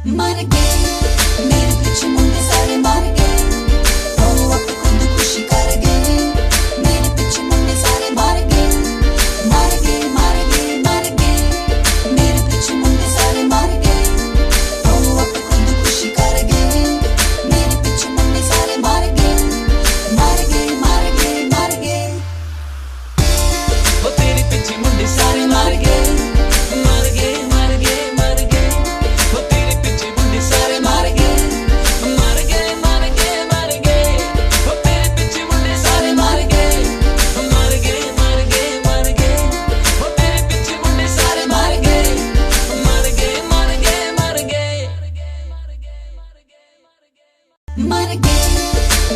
मर गए मेरे पीछे मुंडे सारे मर गए। ओ अब खुद खुशी कर गए। मेरे पीछे मुंडे सारे मर गए, मर गए, मर गए, मर गए। मेरे पीछे मुंडे सारे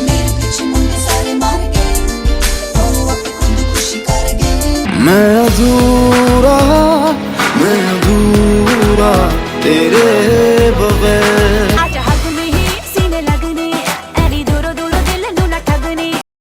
मेरे पीछे मुंडे सारे मार गए, वो अपनी खुदकुशी कर गए। मैं अधूरा